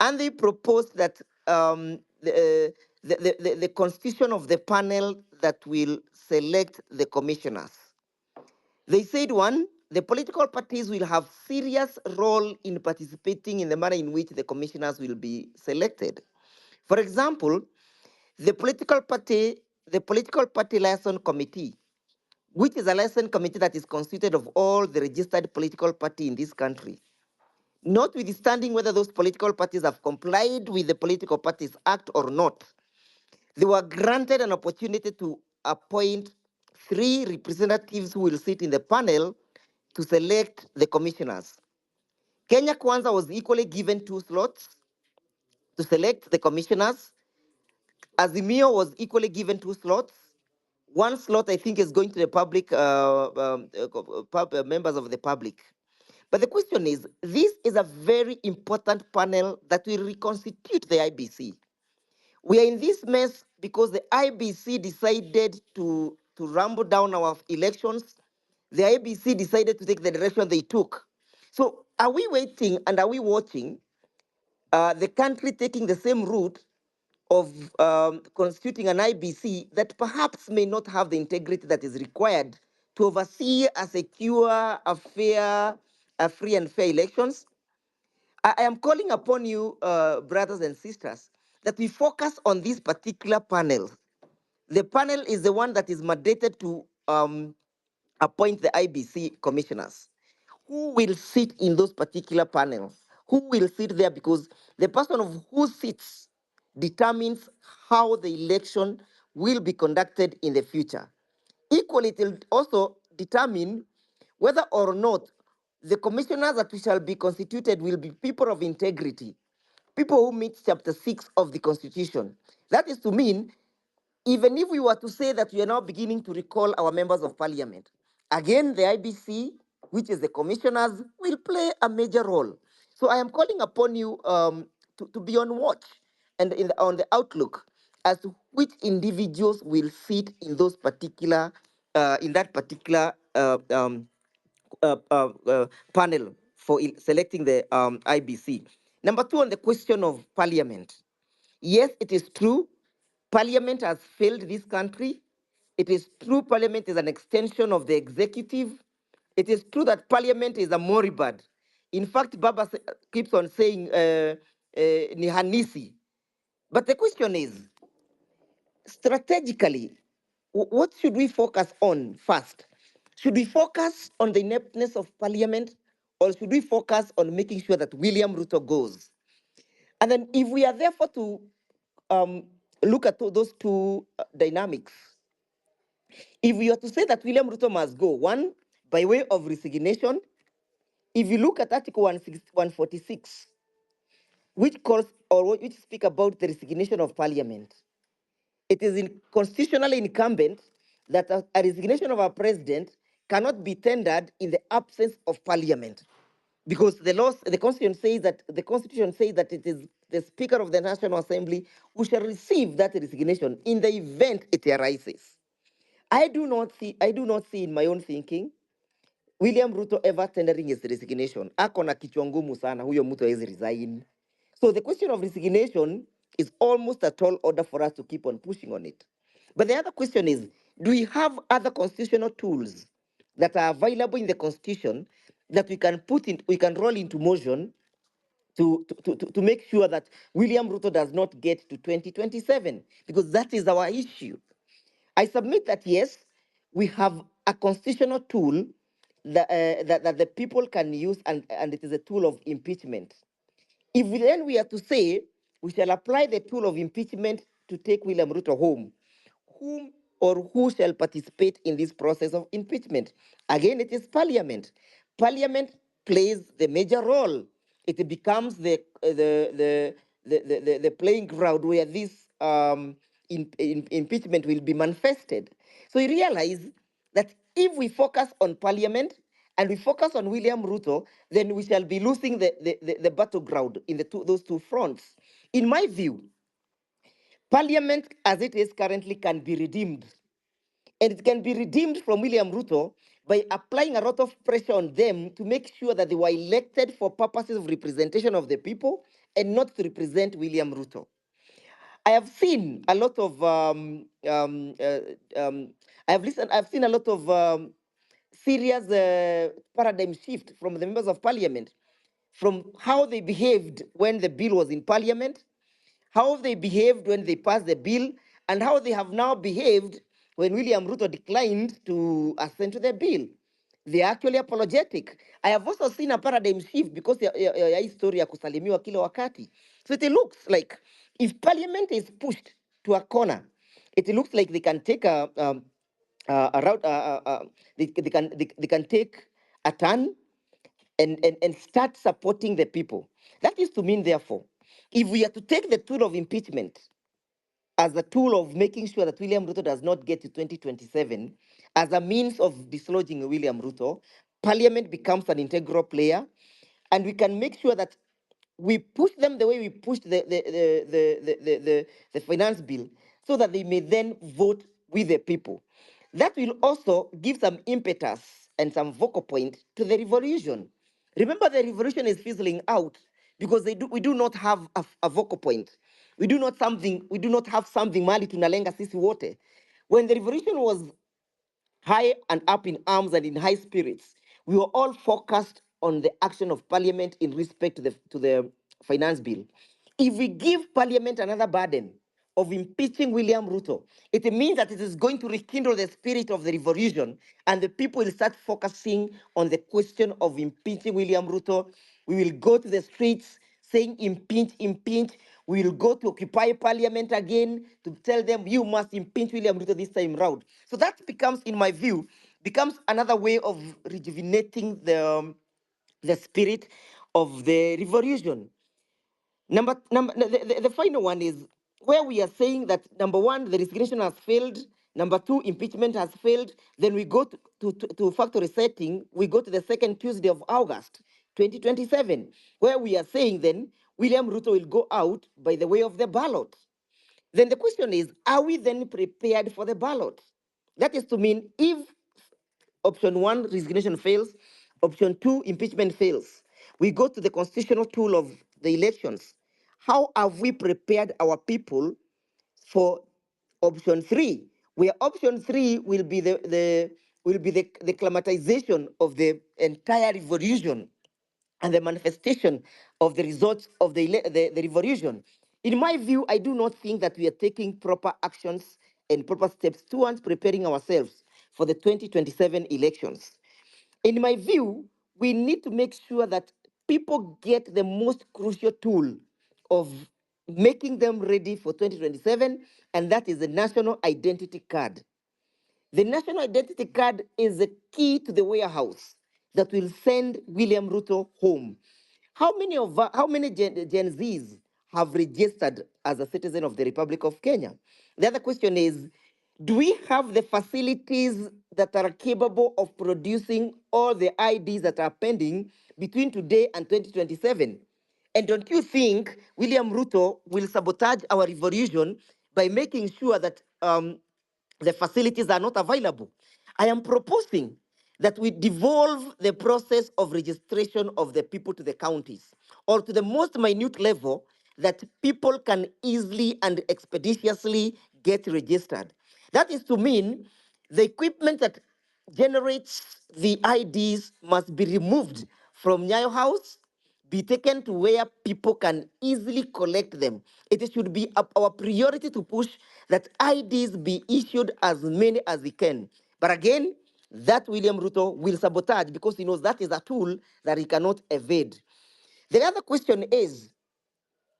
and they proposed that the constitution of the panel that will select the commissioners. They said one, the political parties will have serious role in participating in the manner in which the commissioners will be selected. For example, the political party liaison committee, which is a liaison committee that is constituted of all the registered political party in this country, notwithstanding whether those political parties have complied with the Political Parties Act or not, they were granted an opportunity to appoint 3 representatives who will sit in the panel to select the commissioners. Kenya Kwanza was equally given 2 slots to select the commissioners. Azimio was equally given 2 slots. 1 slot, I think, is going to the public, members of the public. But the question is, this is a very important panel that will reconstitute the IBC. We are in this mess because the IBC decided to ramble down our elections. The IBC decided to take the direction they took. So are we waiting and are we watching the country taking the same route of constituting an IBC that perhaps may not have the integrity that is required to oversee a secure, a fair, a free and fair elections? I am calling upon you, brothers and sisters, that we focus on this particular panel. The panel is the one that is mandated to appoint the IBC commissioners. Who will sit in those particular panels? Who will sit there? Because the person of who sits determines how the election will be conducted in the future. Equally, it will also determine whether or not the commissioners that we shall be constituted will be people of integrity, people who meet chapter 6 of the Constitution. That is to mean, even if we were to say that we are now beginning to recall our members of parliament, again, the IBC, which is the commissioners, will play a major role. So I am calling upon you to be on watch and on the outlook as to which individuals will sit in those particular, in that particular panel for selecting the IBC. Number 2, on the question of parliament. Yes, it is true. Parliament has failed this country. It is true parliament is an extension of the executive. It is true that parliament is a moribund. In fact, Baba keeps on saying ni hanisi. But the question is, strategically, what should we focus on first? Should we focus on the ineptness of parliament, or should we focus on making sure that William Ruto goes? And then if we are therefore to look at those 2 dynamics, if we are to say that William Ruto must go, one, by way of resignation, if you look at Article 146, which calls or which speak about the resignation of parliament, it is constitutionally incumbent that a resignation of a president cannot be tendered in the absence of parliament, because the constitution says that it is the Speaker of the National Assembly who shall receive that resignation in the event it arises. I do not see in my own thinking William Ruto ever tendering his resignation. Ako na kichwa ngumu sana, huyo mtu hawezi resign. So the question of resignation is almost a tall order for us to keep on pushing on it. But the other question is, do we have other constitutional tools that are available in the constitution that we can roll into motion to make sure that William Ruto does not get to 2027? Because that is our issue. I submit that yes, we have a constitutional tool that the people can use, and it is a tool of impeachment. If we are to say we shall apply the tool of impeachment to take William Ruto home, whom or who shall participate in this process of impeachment? Again, it is parliament. Parliament plays the major role. It becomes the playing ground where this impeachment will be manifested. So you realize that if we focus on parliament and we focus on William Ruto, then we shall be losing the battleground in those 2 fronts. In my view, parliament as it is currently can be redeemed. And it can be redeemed from William Ruto by applying a lot of pressure on them to make sure that they were elected for purposes of representation of the people and not to represent William Ruto. I have seen a lot of I've seen a lot of serious paradigm shift from the members of parliament, from how they behaved when the bill was in parliament, how they behaved when they passed the bill, and how they have now behaved when William Ruto declined to assent to the bill. They are actually apologetic. I have also seen a paradigm shift because ya hii story ya kusalimiwa kila wakati. So it looks like if parliament is pushed to a corner, it looks like they can take a route, they can take a turn and start supporting the people. That is to mean, therefore, if we are to take the tool of impeachment as a tool of making sure that William Ruto does not get to 2027, as a means of dislodging William Ruto, Parliament becomes an integral player, and we can make sure that we push them the way we pushed the finance bill, so that they may then vote with the people. That will also give some impetus and some vocal point to the revolution. Remember, the revolution is fizzling out because we do not have a vocal point. We do not have something mali tunalenga sisi wote. When the revolution was high and up in arms and in high spirits, we were all focused on the action of parliament in respect to the finance bill. If we give parliament another burden of impeaching William Ruto, it means that it is going to rekindle the spirit of the revolution, and the people will start focusing on the question of impeaching William Ruto. We will go to the streets saying impeach, impeach. We will go to occupy parliament again to tell them you must impeach William Ruto this time round. So that becomes, in my view, becomes another way of rejuvenating the spirit of the revolution. The final one is where we are saying that number one, the resignation has failed. Number two, impeachment has failed. Then we go to factory setting. We go to the second Tuesday of August, 2027, where we are saying then William Ruto will go out by the way of the ballot. Then the question is, are we then prepared for the ballot? That is to mean if option one, resignation fails. Option two, impeachment fails. We go to the constitutional tool of the elections. How have we prepared our people for option three? Where option three will be the climatization of the entire revolution and the manifestation of the results of the revolution. In my view, I do not think that we are taking proper actions and proper steps towards preparing ourselves for the 2027 elections. In my view, we need to make sure that people get the most crucial tool of making them ready for 2027, and that is the national identity card. The national identity card is the key to the warehouse that will send William Ruto home. How many Gen Zs have registered as a citizen of the Republic of Kenya? The other question is, do we have the facilities that are capable of producing all the IDs that are pending between today and 2027? And don't you think William Ruto will sabotage our revolution by making sure that the facilities are not available? I am proposing that we devolve the process of registration of the people to the counties, or to the most minute level that people can easily and expeditiously get registered. That is to mean the equipment that generates the IDs must be removed from Nyayo House, be taken to where people can easily collect them. It should be our priority to push that IDs be issued as many as we can. But again, that William Ruto will sabotage because he knows that is a tool that he cannot evade. The other question is,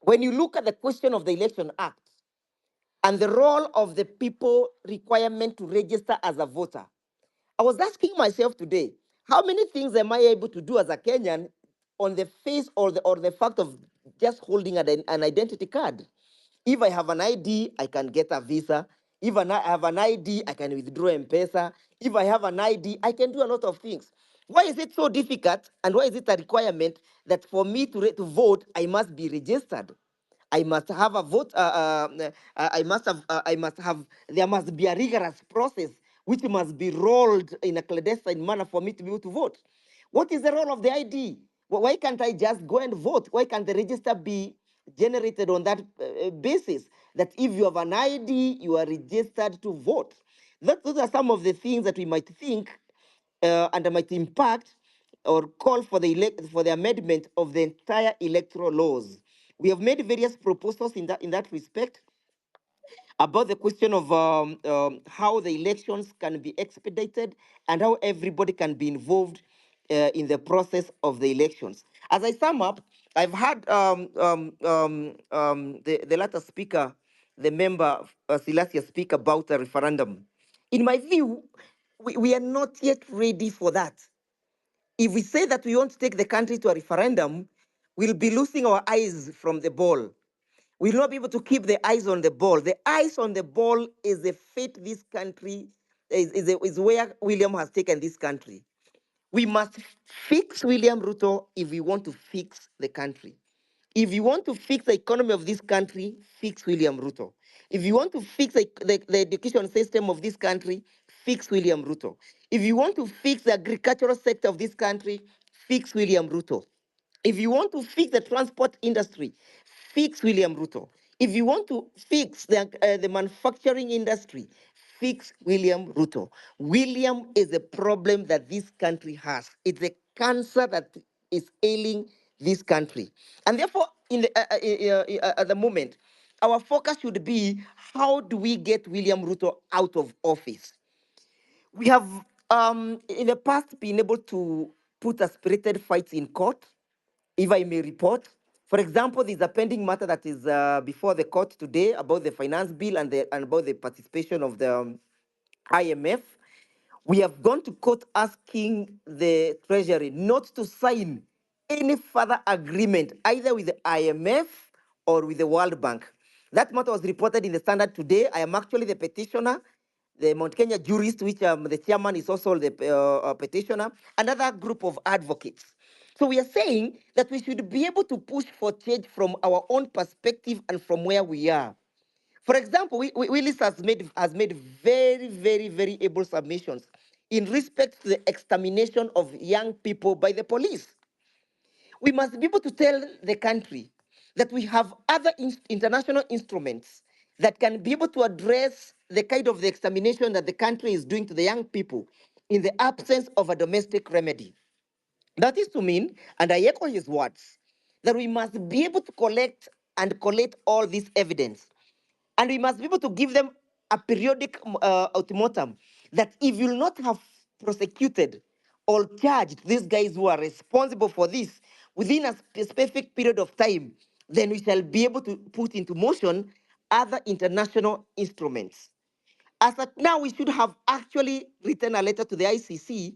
when you look at the question of the Election Act and the role of the people requirement to register as a voter, I was asking myself today, how many things am I able to do as a Kenyan on the face or the fact of just holding an identity card? If I have an ID, I can get a visa. If I have an ID, I can withdraw M-Pesa. If I have an ID, I can do a lot of things. Why is it so difficult, and why is it a requirement that for me to vote, I must be registered? I must have a vote. I must have. There must be a rigorous process which must be rolled in a clandestine manner for me to be able to vote. What is the role of the ID? Why can't I just go and vote? Why can't the register be generated on that basis? that if you have an ID, you are registered to vote. Those are some of the things that we might think and might impact or call for for the amendment of the entire electoral laws. We have made various proposals in that respect about the question of how the elections can be expedited and how everybody can be involved in the process of the elections. As I sum up, I've had the latter speaker, the member Silasia, speak about a referendum. In my view, we are not yet ready for that. If we say that we want to take the country to a referendum, we'll be losing our eyes from the ball. We'll not be able to keep the eyes on the ball. The eyes on the ball is the fate this country is where William has taken this country. We must fix William Ruto if we want to fix the country. If you want to fix the economy of this country, fix William Ruto. If you want to fix the education system of this country, fix William Ruto. If you want to fix the agricultural sector of this country, fix William Ruto. If you want to fix the transport industry, fix William Ruto. If you want to fix the manufacturing industry, fix William Ruto. William is a problem that this country has. It's a cancer that is ailing this country. And therefore, at the moment, our focus should be how do we get William Ruto out of office? We have, in the past, been able to put a spirited fight in court, if I may report. For example, there's a pending matter that is before the court today about the finance bill and about the participation of the IMF. We have gone to court asking the Treasury not to sign any further agreement, either with the IMF or with the World Bank. That matter was reported in the Standard today. I am actually the petitioner, the Mount Kenya jurist, which the chairman is also the petitioner, another group of advocates. So we are saying that we should be able to push for change from our own perspective and from where we are. For example, Willis has made very, very, very able submissions in respect to the extermination of young people by the police. We must be able to tell the country that we have other international instruments that can be able to address the kind of the extermination that the country is doing to the young people in the absence of a domestic remedy. That is to mean, and I echo his words, that we must be able to collect all this evidence, and we must be able to give them a periodic ultimatum that if you'll not have prosecuted or charged these guys who are responsible for this within a specific period of time, then we shall be able to put into motion other international instruments. As at now, we should have actually written a letter to the ICC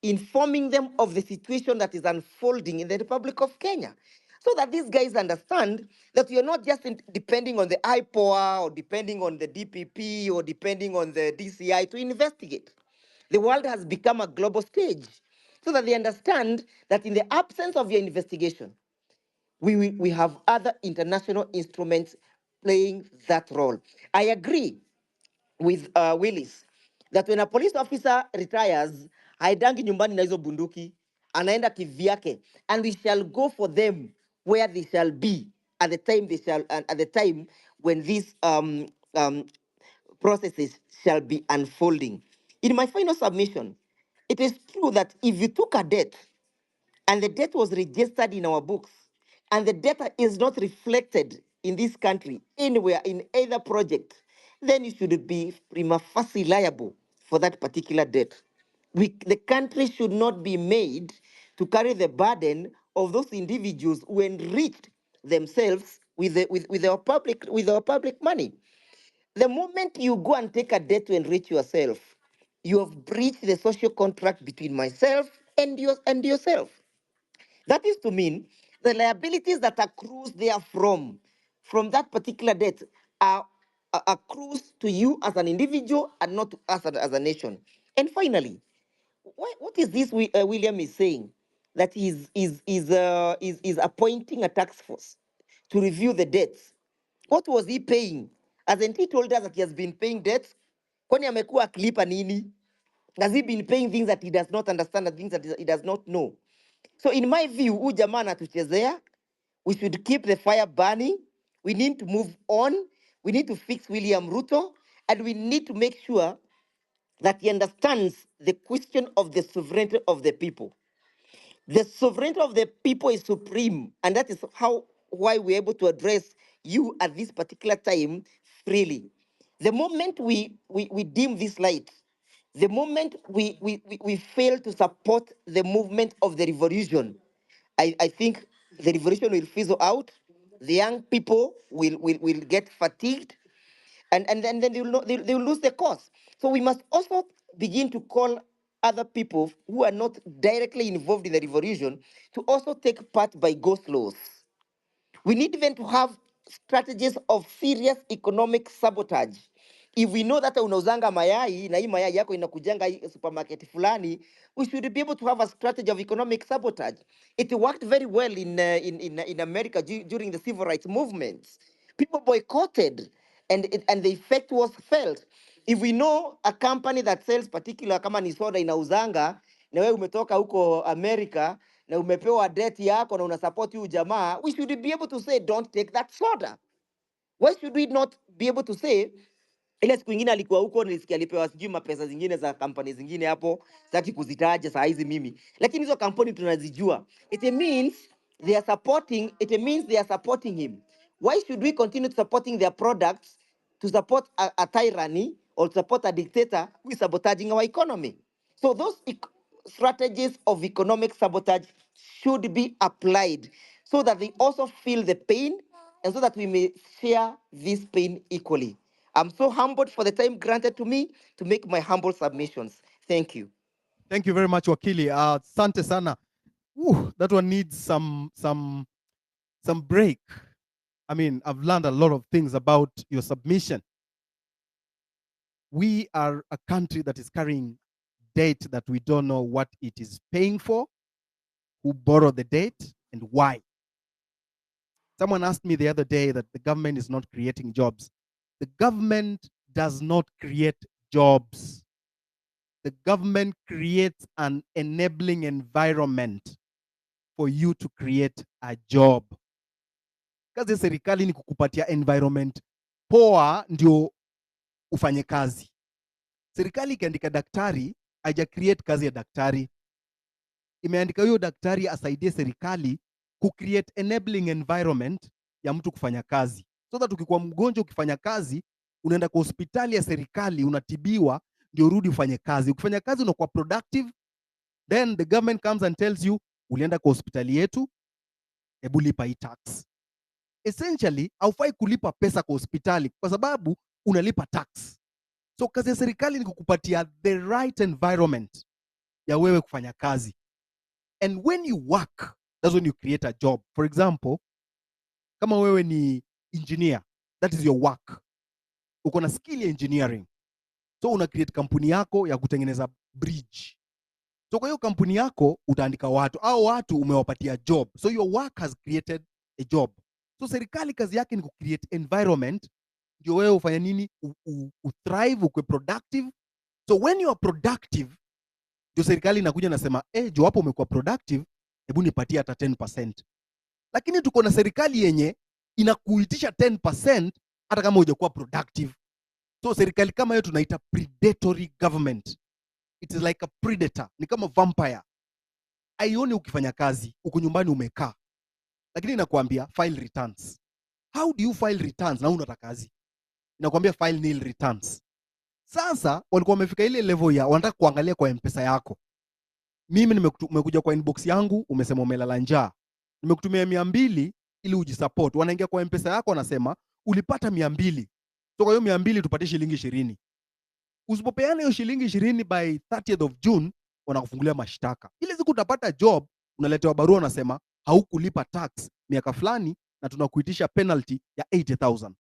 informing them of the situation that is unfolding in the Republic of Kenya, so that these guys understand that we are not just depending on the IPOA or depending on the DPP or depending on the DCI to investigate. The world has become a global stage, so that they understand that in the absence of your investigation, we have other international instruments playing that role. I agree with Willis that when a police officer retires, haidangi nyumbani na hizo bunduki, anaenda kivyake, and we shall go for them where they shall be at the time at the time when these processes shall be unfolding. In my final submission, it is true that if you took a debt and the debt was registered in our books, and the data is not reflected in this country anywhere in either project, then you should be prima facie liable for that particular debt. The country should not be made to carry the burden of those individuals who enriched themselves with our public money. The moment you go and take a debt to enrich yourself, you have breached the social contract between myself and yourself. That is to mean the liabilities that accrues therefrom, from that particular debt, are accrues to you as an individual and not to us as a nation. And finally, what is this William is saying? That is appointing a task force to review the debts. What was he paying? Hasn't he told us that he has been paying debts? Kwani amekuwa akilipa nini? Has he been paying things that he does not understand and things that he does not know? So in my view, huyu jamaa anatuchezea. We should keep the fire burning. We need to move on. We need to fix William Ruto, and we need to make sure that he understands the question of the sovereignty of the people. The sovereignty of the people is supreme, and that is why we're able to address you at this particular time freely. The moment we dim this light, the moment we fail to support the movement of the revolution, I think the revolution will fizzle out. The young people will get fatigued, and then they will lose the cause. So we must also begin to call other people who are not directly involved in the revolution to also take part by ghost laws. We need even to have strategies of serious economic sabotage. If we know that unauzanga mayai na hii mayai yako inakujanga hii supermarket fulani, we should be able to have a strategy of economic sabotage. It worked very well in America during the civil rights movements. People boycotted, and the effect was felt. If we know a company that sells particular kama ni soda inauzanga, na wewe umetoka huko America na umepewa debt yako na unasupport huyu jamaa, we should be able to say don't take that soda. Why should we not be able to say, ile siku ingine alikuwa huko nilisikia alipewa sijui mapesa zingine za kampani zingine hapo, sitaki kuzitaja saa hizi mimi, lakini hizo kampuni tunazijua. It means they are supporting him. Why should we continue supporting their products to support a tyranny or support a dictator who is sabotaging our economy? So those strategies of economic sabotage should be applied so that they also feel the pain and so that we may share this pain equally. I'm so humbled for the time granted to me to make my humble submissions. Thank you. Thank you very much, Wakili. Asante sana. That one needs some break. I mean, I've learned a lot of things about your submission. We are a country that is carrying debt that we don't know what it is paying for, who borrowed the debt, and why. Someone asked me the other day that the government is not creating jobs. The government does not create jobs. The government creates an enabling environment for you to create a job. Kazi ya serikali ni kukupatia environment poa ndio ufanye kazi. Serikali ikiandika daktari, haija create kazi ya daktari. Imeandika huyo daktari asaidie serikali ku create enabling environment ya mtu kufanya kazi. So that ukikuwa mgonjwa ukifanya kazi, unaenda kwa hospitali ya serikali unatibiwa ndio urudi ufanye kazi. Ukifanya kazi unakuwa productive, then the government comes and tells you ulienda kwa hospitali yetu, hebu lipa hii tax. Essentially, haufai kulipa pesa kwa hospitali kwa sababu unalipa tax. So kazi ya serikali ni kukupatia the right environment ya wewe kufanya kazi. And when you work, that's when you create a job. For example, kama wewe ni engineer, that is your work. Uko na skill ya engineering. So una create kampuni yako ya kutengeneza bridge. So kwa hiyo kampuni yako utaandika watu, au watu umewapatia job. So your work has created a job. So serikali kazi yake ni ku create environment ndio wewe ufanye nini? Thrive, ukwe productive. So when you are productive, ndio serikali inakuja nasema, jo hapo umekuwa productive, hebu nipatie hata 10%. Lakini tuko na serikali yenye inakuitisha 10% hata kama hujakuwa productive. So serikali kama hiyo tunaita predatory government. It is like a predator, ni kama vampire. Aioni ukifanya kazi, uko nyumbani umekaa. Lakini inakuambia file returns. How do you file returns na unataka kazi? Inakuambia file nil returns. Sasa walikuwa wamefika ile level ya wanataka kuangalia kwa M-Pesa yako. Mimi nimekuja kwa inbox yangu, umesema umelala njaa. Nimekutumia 200 ili ujisupport. Wanaingia kwa M-Pesa yako wanasema ulipata 200. So kwa hiyo 200 tupatie shilingi 20. Usipopeana hiyo shilingi 20 by 30th of June wanakufungulia mashtaka. Ile siku utapata job, unaletewa barua unasema haukulipa tax miaka fulani na tunakuitisha penalty ya 80,000.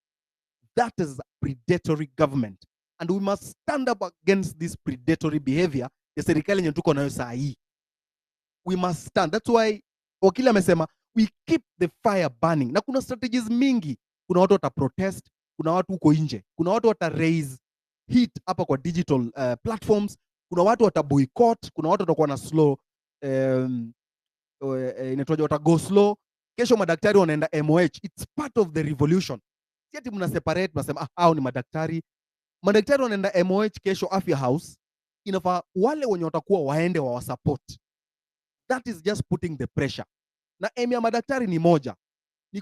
That is predatory government. And we must stand up against this predatory behavior ya serikali yenye tuko nayo saa hii. We must stand. That's why wakili amesema we keep the fire burning. Na kuna strategies mingi. Kuna watu wata protest, kuna watu huko nje, kuna watu wata raise heat hapa kwa digital platforms, kuna watu wata boycott, kuna watu watakuwa na slow inaitwaje, wata go slow. Kesho madaktari wanaenda MOH. It's part of the revolution. ati mna separate, mnasema hao ni madaktari. Madaktari wanaenda MOH kesho Afya House, inafaa wale wenye watakuwa waende wa support. That is just putting the pressure. Na aim ya madaktari ni moja, ni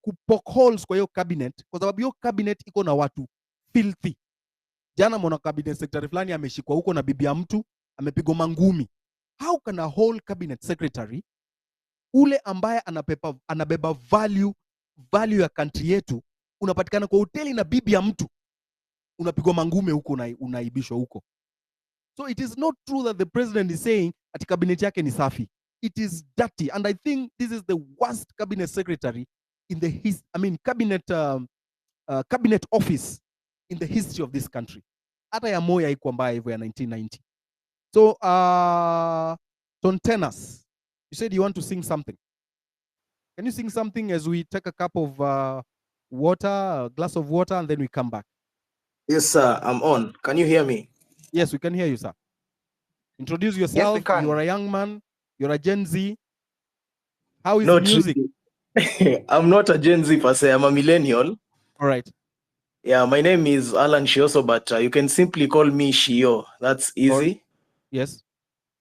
kupoke holes kwa hiyo cabinet, kwa sababu hiyo cabinet iko na watu filthy. Jana mwana cabinet secretary fulani ameshikwa huko na bibi ya mtu, amepigwa mangumi. How can a whole cabinet secretary, ule ambaye anabeba value ya country yetu, unapatikana kwa hoteli na bibi ya mtu, unapigwa mangume huko, unaibishwa huko? So it is not true that the president is saying ati cabinet yake ni safi. It is dirty, and I think this is the worst cabinet secretary in the cabinet office in the history of this country. Hata ya Moi haikuwa mbaya hivyo ya 1990. So Tontenas, you said you want to sing something. Can you sing something as we take a cup of water, a glass of water, and then we come back? Yes, sir. I'm on. Can you hear me? Yes, we can hear you, sir. Introduce yourself. Yes, we can. You are a young man. You're a Gen Z. How is Not music? really. I'm not a Gen Z per se. I'm a millennial. All right. Yeah, my name is Alan Shioso, but you can simply call me Shio. That's easy. Yes.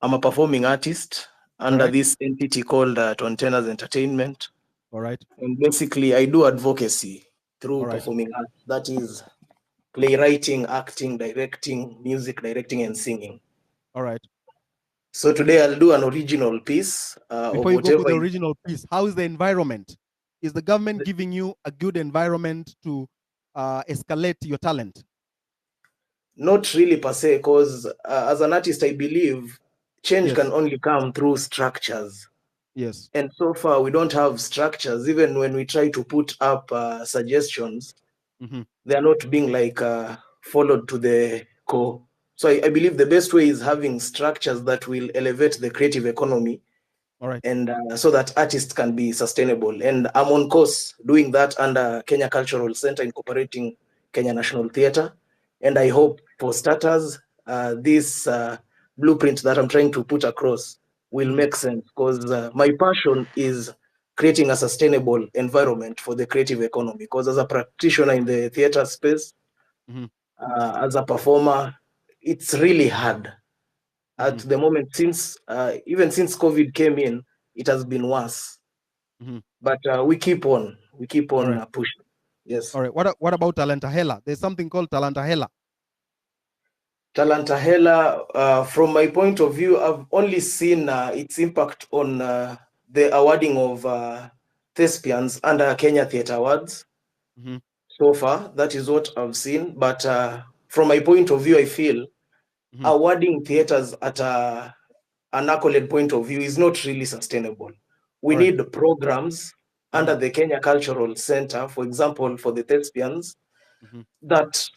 I'm a performing artist under Alright. this entity called Tontenas Entertainment. All right. And basically, I do advocacy through Alright. performing art. That is playwriting, acting, directing, music directing, and singing. All right. So today I'll do an original piece of Before you go to whatever. the original piece, how is the environment? Is the government giving you a good environment to escalate your talent? Not really per se, because as an artist, I believe change Yes. can only come through structures. Yes. And so far, we don't have structures. Even when we try to put up suggestions, Mhm. they are not being followed to the core. So I believe the best way is having structures that will elevate the creative economy, All right. and so that artists can be sustainable. And I'm on course doing that under Kenya Cultural Center, incorporating Kenya National Theatre. And I hope, for starters, this blueprint that I'm trying to put across will make sense, because my passion is creating a sustainable environment for the creative economy. Because as a practitioner in the theatre space, Mhm. as a performer, it's really hard. At Mhm. the moment, even since COVID came in, it has been worse. Mhm. But we keep on Alright. pushing. Yes. All right. What about Talantahela? There's something called Talantahela. Talantahela, from my point of view, I've only seen its impact on the awarding of thespians under Kenya Theatre Awards. Mhm. So far, that is what I've seen. But from my point of view, I feel Mhm. awarding theaters at an accolade point of view is not really sustainable. We Alright. need programs under the Kenya Cultural Center, for example, for the thespians, Mhm. that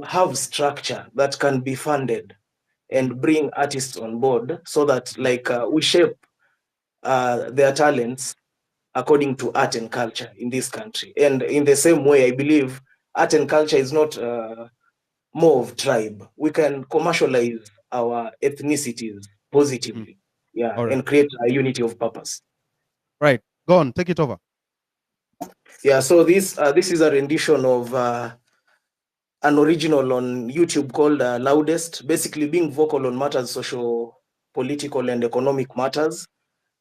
have structure that can be funded and bring artists on board, so that we shape their talents according to art and culture in this country. And in the same way, I believe art and culture is not more of tribe. We can commercialize our ethnicities positively, yeah, All right. and create a unity of purpose. Right. Go on. Take it over. Yeah, so this is a rendition of an original on YouTube called Loudest, basically being vocal on matters social, political, and economic matters.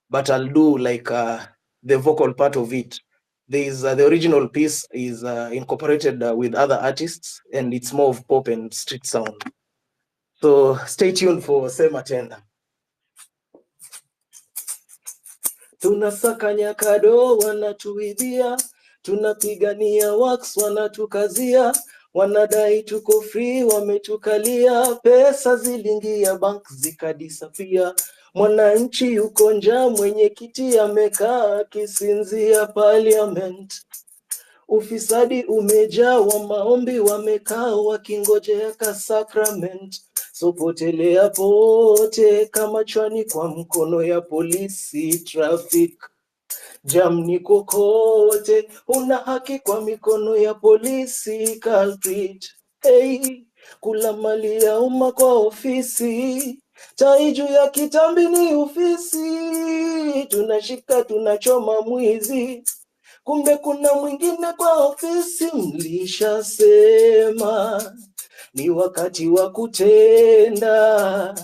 But I'll do the vocal part of it. There's the original piece is incorporated with other artists, and it's more of pop and street sound. So stay tuned for Sema Tena. Tunasakanya kado wanatuibia, tunapigania wax wanatukazia, wanadai tuko free wametukalia, pesa zilingia bank zikadisapia, mwananchi yuko njaa, mwenyekiti amekaa akisinzia parliament. Ufisadi umejaa, wa maombi wamekaa wakingojea ka sacrament. So potelea pote kama chwani kwa mkono ya polisi traffic. Jam ni kokote, una haki kwa mikono ya polisi culprit. Hey, kula mali ya umma kwa ofisi, tai juu ya kitambi ni ufisi. Tunashika tunachoma mwizi, kumbe kuna mwingine kwa ofisi. Mlishasema ni wakati wa kutenda,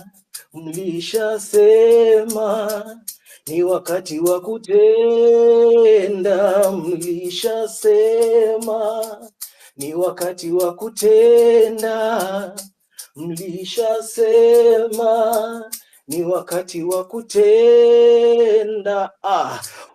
mlishasema ni wakati wa kutenda, mlishasema ni wakati wa kutenda, mlishasema ni wakati wa kutenda.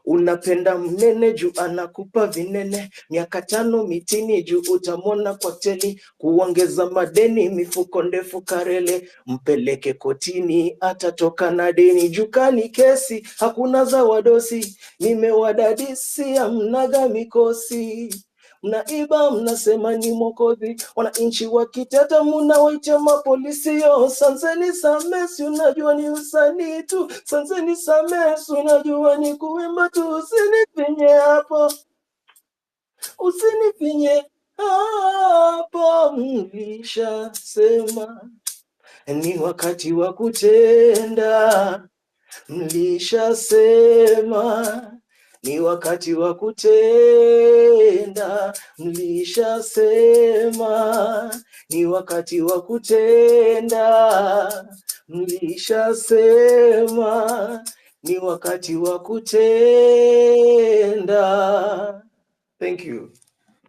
Unapenda mnene juu anakupa vinene, miaka 5 mitini juu utamona kwa teli, kuongeza madeni mifuko ndefu karele, mpeleke kotini atatoka na deni, jukani kesi hakuna za wadosi, nimewadadisi amnaga mikosi, mnaiba mnasema ni Mwokozi, wananchi wakiteta mnawaitia mapolisi. Yo Sanseni Samesi, unajua ni usanii tu, Sanseni Samesi, unajua ni kuimba tu, usinifinye hapo, usinifinye hapo. Mlishasema ni wakati wa kutenda, mlishasema ni wakati wa kutenda, mlishasema ni wakati wa kutenda, mlishasema ni wakati wa kutenda. Thank you.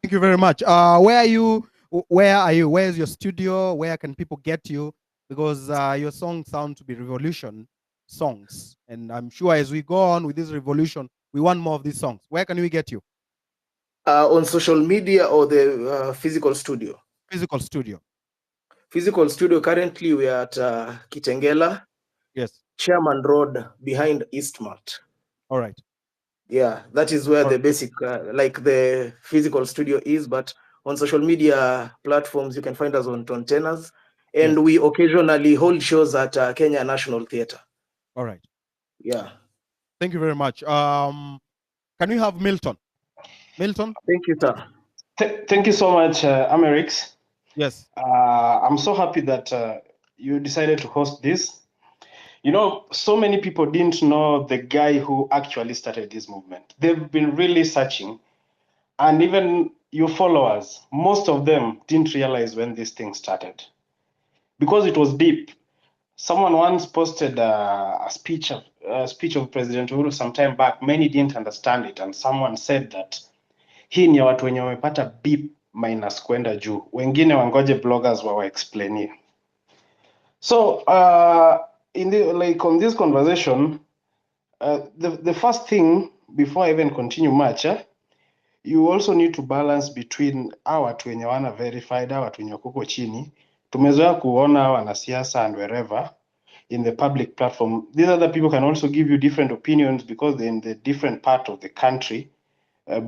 Thank you very much. Where are you? Where is your studio? Where can people get you? Because your songs sound to be revolution songs. And I'm sure as we go on with this revolution, we want more of these songs. Where can we get you? On social media or the physical studio? Physical studio. Physical studio, currently we are at Kitengela. Yes. Chairman Road behind Eastmart. All right. Yeah, that is where the basic, like the physical studio is, but on social media platforms, you can find us on Tenors, and yes, we occasionally hold shows at Kenya National Theatre. All right. Yeah. Thank you very much. Can we have Milton? Milton? Thank you, sir. Thank you so much, Amerix. Yes. I'm so happy that you decided to host this. You know, so many people didn't know the guy who actually started this movement. They've been really searching. And even your followers, most of them didn't realize when this thing started. Because it was deep. Someone once posted a speech of President Uhuru some time back. Many didn't understand it. And someone said that hii ni watu wenye wamepata B- kwenda juu. Wengine wangoje bloggers wa explain. So, on this conversation, the first thing, before I even continue much, you also need to balance between our watu wenye wana verified, our watu wenye kuko chini. Tumezoea kuona wanasiasa and wherever in the public platform. These other people can also give you different opinions because they're in the different part of the country,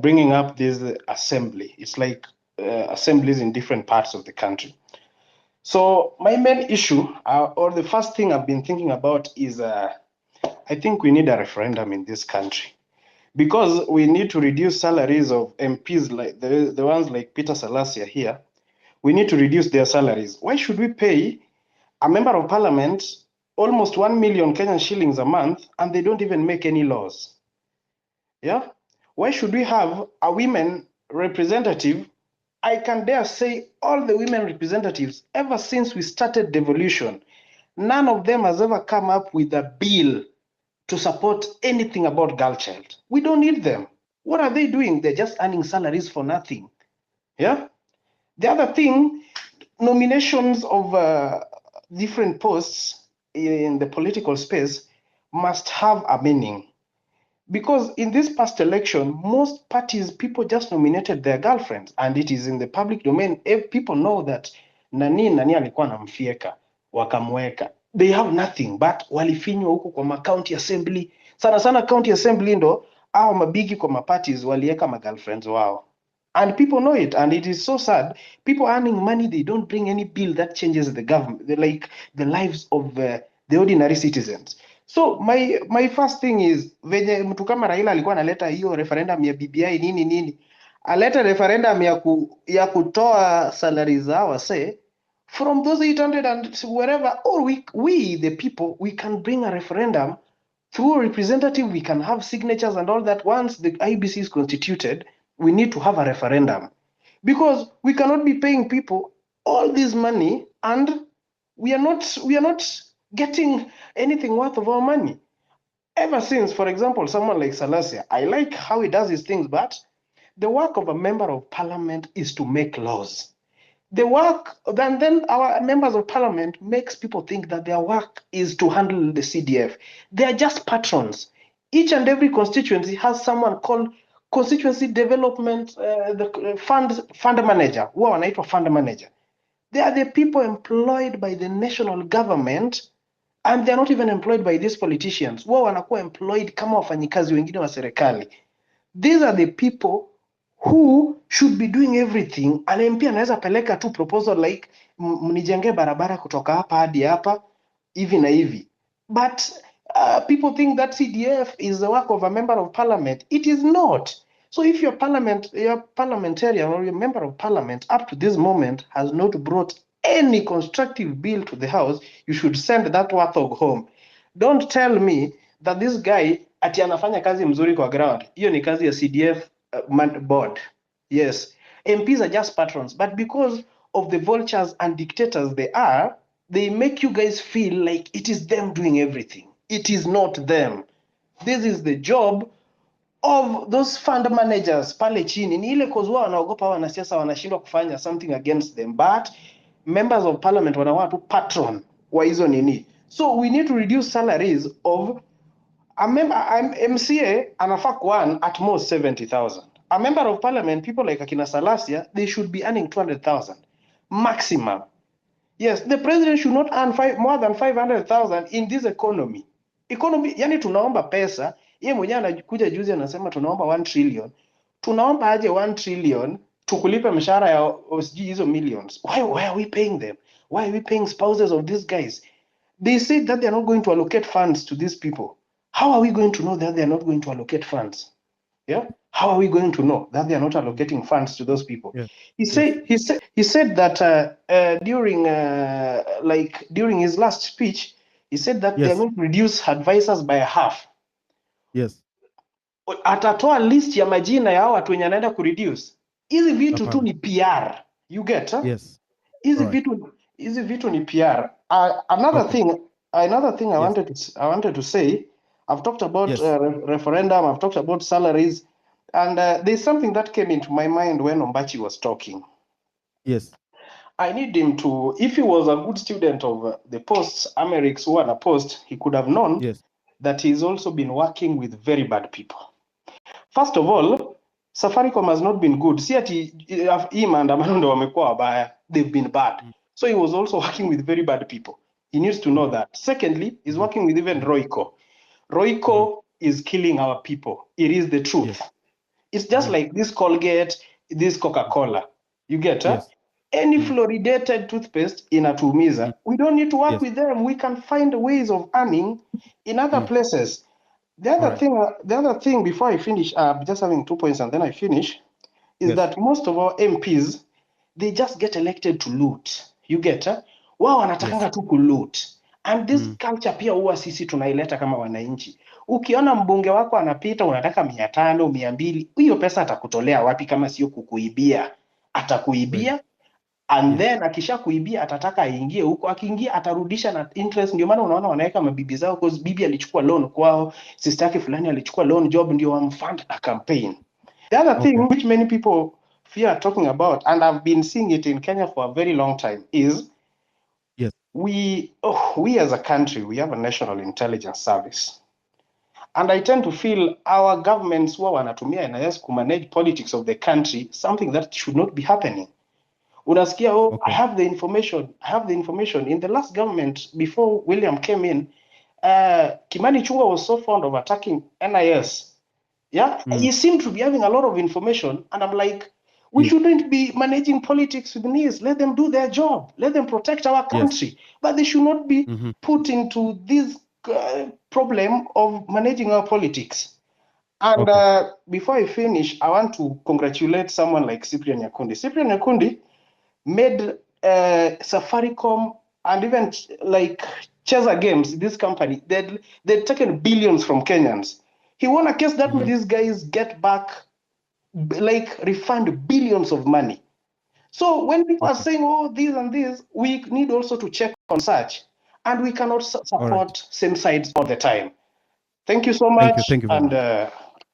bringing up this assembly. It's like assemblies in different parts of the country. So my main issue, or the first thing I've been thinking about is, I think we need a referendum in this country, because we need to reduce salaries of MPs, like the ones like Peter Salasya here. We need to reduce their salaries. Why should we pay a member of parliament almost 1 million Kenyan shillings a month and they don't even make any laws? Yeah. Why should we have a women representative? I can dare say all the women representatives, ever since we started devolution, none of them has ever come up with a bill to support anything about girl child. We don't need them. What are they doing? They're just earning salaries for nothing. Yeah. The other thing, nominations of different posts in the political space must have a meaning. Because in this past election, most parties, people just nominated their girlfriends, and it is in the public domain. If people know that nani alikuwa anamfieka, wakamweka. They have nothing but walifinywa huko kwa county assembly. Sana county assembly ndo au mabigi kwa maparties walieka girlfriends wao. And people know it, and it is so sad. People earning money, they don't bring any bill that changes the government, the lives of the ordinary citizens. So my first thing is, venye mtu kama Raila alikuwa analeta hiyo referendum ya BBI nini, aleta referendum ya kutoa salaries zao say from those 800 and wherever, or we the people, we can bring a referendum through a representative, we can have signatures and all that. Once the IBC is constituted, we need to have a referendum, because we cannot be paying people all this money and we are not getting anything worth of our money. Ever since, for example, someone like Salasia, I like how he does his things, but the work of a member of parliament is to make laws. The work, then our members of parliament makes people think that their work is to handle the CDF. They are just patrons. Each and every constituency has someone called constituency development, the fund manager, huwa wanaitwa fund manager. They are the people employed by the national government, and they're not even employed by these politicians. Wao wanakuwa employed kama wafanyikazi wengine wa serikali. These are the people who should be doing everything. An MP anaweza peleka tu proposal like mnijenge barabara kutoka hapa hadi hapa hivi na hivi. But people think that CDF is the work of a member of parliament. It is not. So if your parliamentarian or your member of parliament up to this moment has not brought any constructive bill to the house, you should send that warthog home. Don't tell me that this guy ati anafanya kazi mzuri kwa ground. Hiyo ni kazi ya CDF board. Yes, MPs are just patrons, but because of the vultures and dictators they make you guys feel like it is them doing everything. It is not them. This is the job of those fund managers pale chini. Ni ile cause wao wanaogopa wanasiasa wanashindwa kufanya something against them, but members of parliament wanakuwa tu patron wa hizo nini. So we need to reduce salaries of MCA anafaa kuearn at most 70,000. A member of parliament, people like Akina Salasia, they should be earning 200,000 maximum. Yes, the president should not earn more than 500,000 in this economy. Yani tunaomba pesa, yeye mwenyewe anakuja juzi anasema tunaomba 1 trillion. Tunaomba aje 1 trillion tukulipe mshahara ya sijui hizo millions. Why are we paying them? Why are we paying spouses of these guys? They said that they are not going to allocate funds to these people. How are we going to know that they are not going to allocate funds? Yeah, how are we going to know that they are not allocating funds to those people? Yeah. He said that during his last speech, he said that they are going to reduce advisors by half. Yes. Atatoa list ya majina ya watu wenye anaenda kureduce. Hizi vitu tu ni PR. You get? Huh? Yes. Hizi vitu ni PR. Another thing I wanted to say, I've talked about referendum, I've talked about salaries, and there's something that came into my mind when Ombachi was talking. Yes. I need him to, if he was a good student of the posts, Americ's who are post, he could have known that he's also been working with very bad people. First of all, Safaricom has not been good. See ati hii maandamano ndio wamekuwa wabaya. They've been bad. So he was also working with very bad people. He needs to know that. Secondly, he's working with even Royco. Royco is killing our people. It is the truth. It's just like this Colgate, this Coca-Cola. You get it? Any fluoridated toothpaste inatuumiza. We don't need to work with them. We can find ways of earning in other places. The other thing before I finish, just having 2 points and then I finish, is that most of our MPs, they just get elected to loot. You get it? Wao wanatakanga tu kuloot. And this culture pia huwa sisi tunaileta kama wananchi. Ukiona mbunge wako anapita unataka 500, 200, hiyo pesa atakutolea wapi kama sio kukuibia? Atakuibia. And then akisha kuibia atataka aingie huko, akiingia atarudisha na interest. Ndio maana unaona wanaweka mabibi zao, because bibi alichukua loan kwao, sister yake fulani alichukua loan job, ndio wamfund a campaign. The other thing which many people fear talking about, and I've been seeing it in Kenya for a very long time, is we as a country, we have a national intelligence service. And I tend to feel our governments who wanatumia NIS to manage politics of the country, something that should not be happening. Unasikia, I have the information. In the last government, before William came in, Kimani Chungwa was so fond of attacking NIS. Yeah, he seemed to be having a lot of information. And I'm like, we shouldn't be managing politics with NIS. Let them do their job. Let them protect our country. But they should not be put into this problem of managing our politics. And before I finish, I want to congratulate someone like Cyprian Nyakundi. Cyprian Nyakundi made Safaricom and even like Cheza Games, this company, they'd taken billions from Kenyans. He won a case that Mhm. these guys get back, like refund billions of money. So when people are Okay. saying, oh, this and this, we need also to check on such. And we cannot All right. support same sides all the time. Thank you so Thank you. much. Thank you very And much.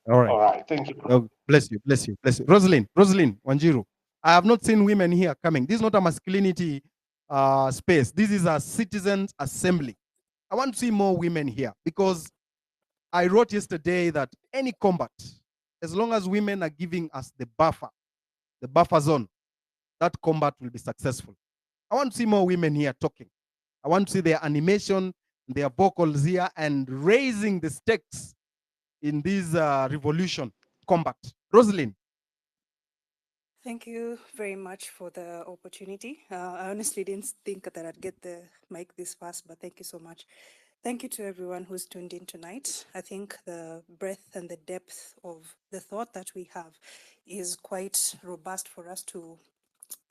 All right. all right, thank you. Oh, bless you. Bless you. Bless you. Rosalind Wanjiru. I have not seen women here coming. This is not a masculinity space. This is a citizens assembly. I want to see more women here because I wrote yesterday that any combat, as long as women are giving us the buffer zone, that combat will be successful. I want to see more women here talking. I want to see their animation, their vocals here, and raising the stakes in this revolution combat. Rosalind. Thank you very much for the opportunity. I honestly didn't think that I'd get the mic this fast, but thank you so much. Thank you to everyone who's tuned in tonight. I think the breadth and the depth of the thought that we have is quite robust for us to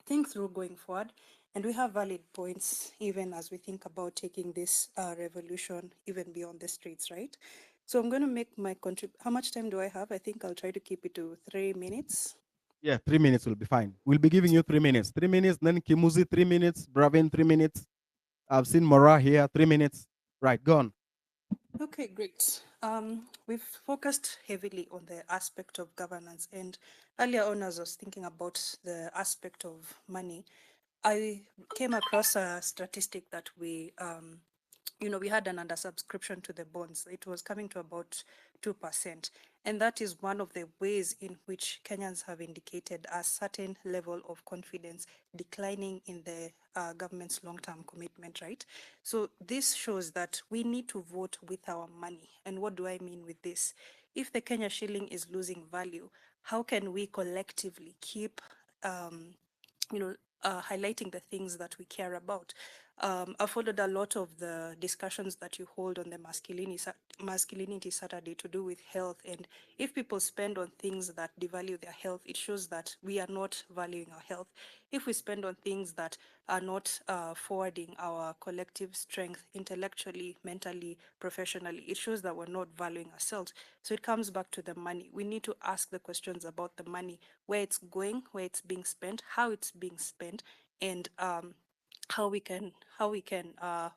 think through going forward. And we have valid points even as we think about taking this revolution even beyond the streets, right? So I'm going to make my How much time do I have? I think I'll try to keep it to 3 minutes. Yeah, 3 minutes will be fine. We'll be giving you 3 minutes. 3 minutes, then Kimuzi, 3 minutes, Bravin, 3 minutes. I've seen Mora here, 3 minutes. Right, go on. Okay, great. We've focused heavily on the aspect of governance, and earlier on, as I was thinking about the aspect of money, I came across a statistic that we had an undersubscription to the bonds. It was coming to about 2%. And that is one of the ways in which Kenyans have indicated a certain level of confidence declining in the government's long-term commitment, right? So this shows that we need to vote with our money. And what do I mean with this? If the Kenya shilling is losing value, how can we collectively keep um, highlighting the things that we care about? I followed a lot of the discussions that you hold on the masculinity Saturday to do with health. And if people spend on things that devalue their health, it shows that we are not valuing our health. If we spend on things that are not forwarding our collective strength intellectually, mentally, professionally, it shows that we're not valuing ourselves. So it comes back to the money. We need to ask the questions about the money, where it's going, where it's being spent, how it's being spent, and how we can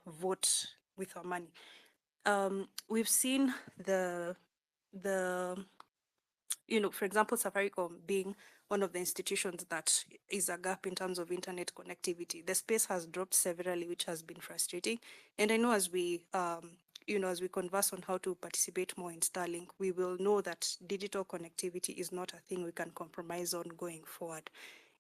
vote with our money. We've seen the for example, Safaricom being one of the institutions that is a gap in terms of internet connectivity. The space has dropped severally, which has been frustrating. And I know as as we converse on how to participate more in Starlink, we will know that digital connectivity is not a thing we can compromise on going forward.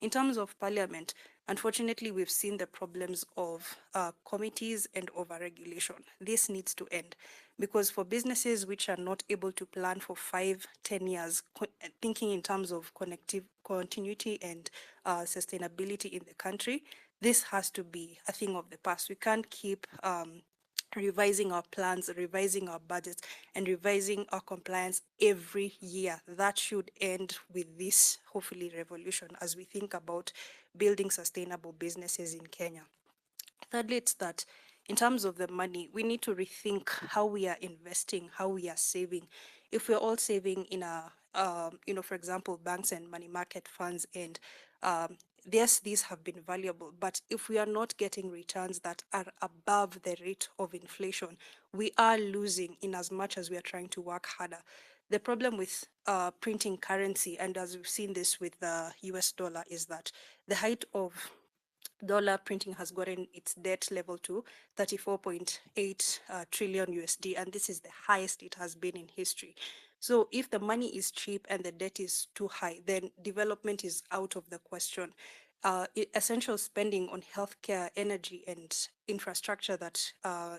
In terms of parliament, unfortunately, we've seen the problems of committees and overregulation. This needs to end because for businesses which are not able to plan for 5-10 years, thinking in terms of continuity and sustainability in the country, this has to be a thing of the past. We can't keep revising our plans, revising our budgets, and revising our compliance every year. That should end with this, hopefully, revolution as we think about building sustainable businesses in Kenya. Thirdly, it's that in terms of the money, we need to rethink how we are investing, how we are saving. If we're all saving in for example, banks and money market funds, and yes, these have been valuable, but if we are not getting returns that are above the rate of inflation, we are losing in as much as we are trying to work harder. The problem with printing currency, and as we've seen this with the US dollar, is that the height of dollar printing has gotten its debt level to 34.8 trillion USD, and this is the highest it has been in history. So if the money is cheap and the debt is too high, then development is out of the question. Essential spending on healthcare, energy, and infrastructure that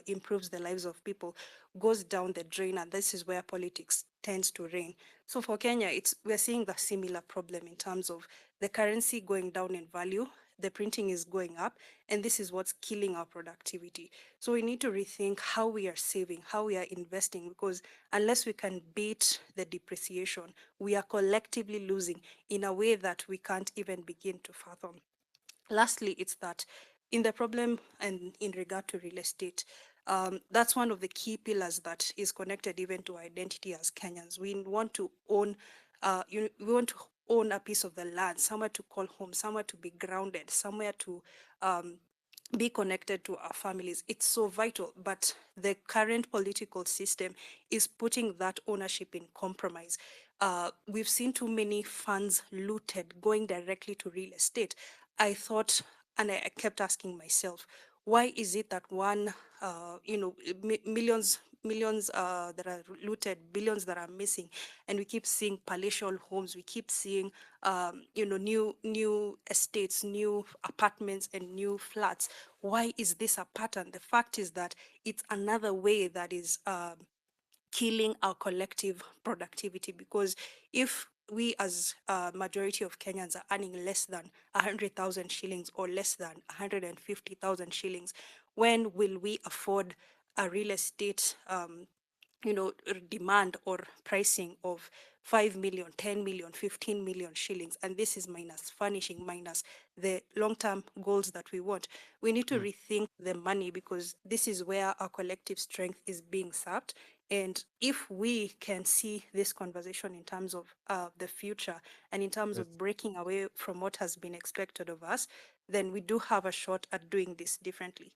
improves the lives of people goes down the drain, and this is where politics tends to reign. So for Kenya, we're seeing the similar problem in terms of the currency going down in value, the printing is going up, and this is what's killing our productivity. So we need to rethink how we are saving, how we are investing, because unless we can beat the depreciation, we are collectively losing in a way that we can't even begin to fathom. Lastly, it's that in the problem and in regard to real estate, that's one of the key pillars that is connected even to identity as Kenyans. We want to own, we want to own a piece of the land, somewhere to call home, somewhere to be grounded, somewhere to be connected to our families. It's so vital, but the current political system is putting that ownership in compromise. We've seen too many funds looted going directly to real estate. I thought, and I kept asking myself, why is it that millions that are looted, billions that are missing, and we keep seeing palatial homes, we keep seeing new estates, new apartments, and new flats? Why is this a pattern? The fact is that it's another way that is killing our collective productivity, because if we as a majority of Kenyans are earning less than 100,000 shillings or less than 150,000 shillings, when will we afford a real estate demand or pricing of 5 million, 10 million, 15 million shillings? And this is minus furnishing, minus the long-term goals that we want. We need to rethink the money, because this is where our collective strength is being sapped. And if we can see this conversation in terms of the future and in terms Yes. of breaking away from what has been expected of us, then we do have a shot at doing this differently.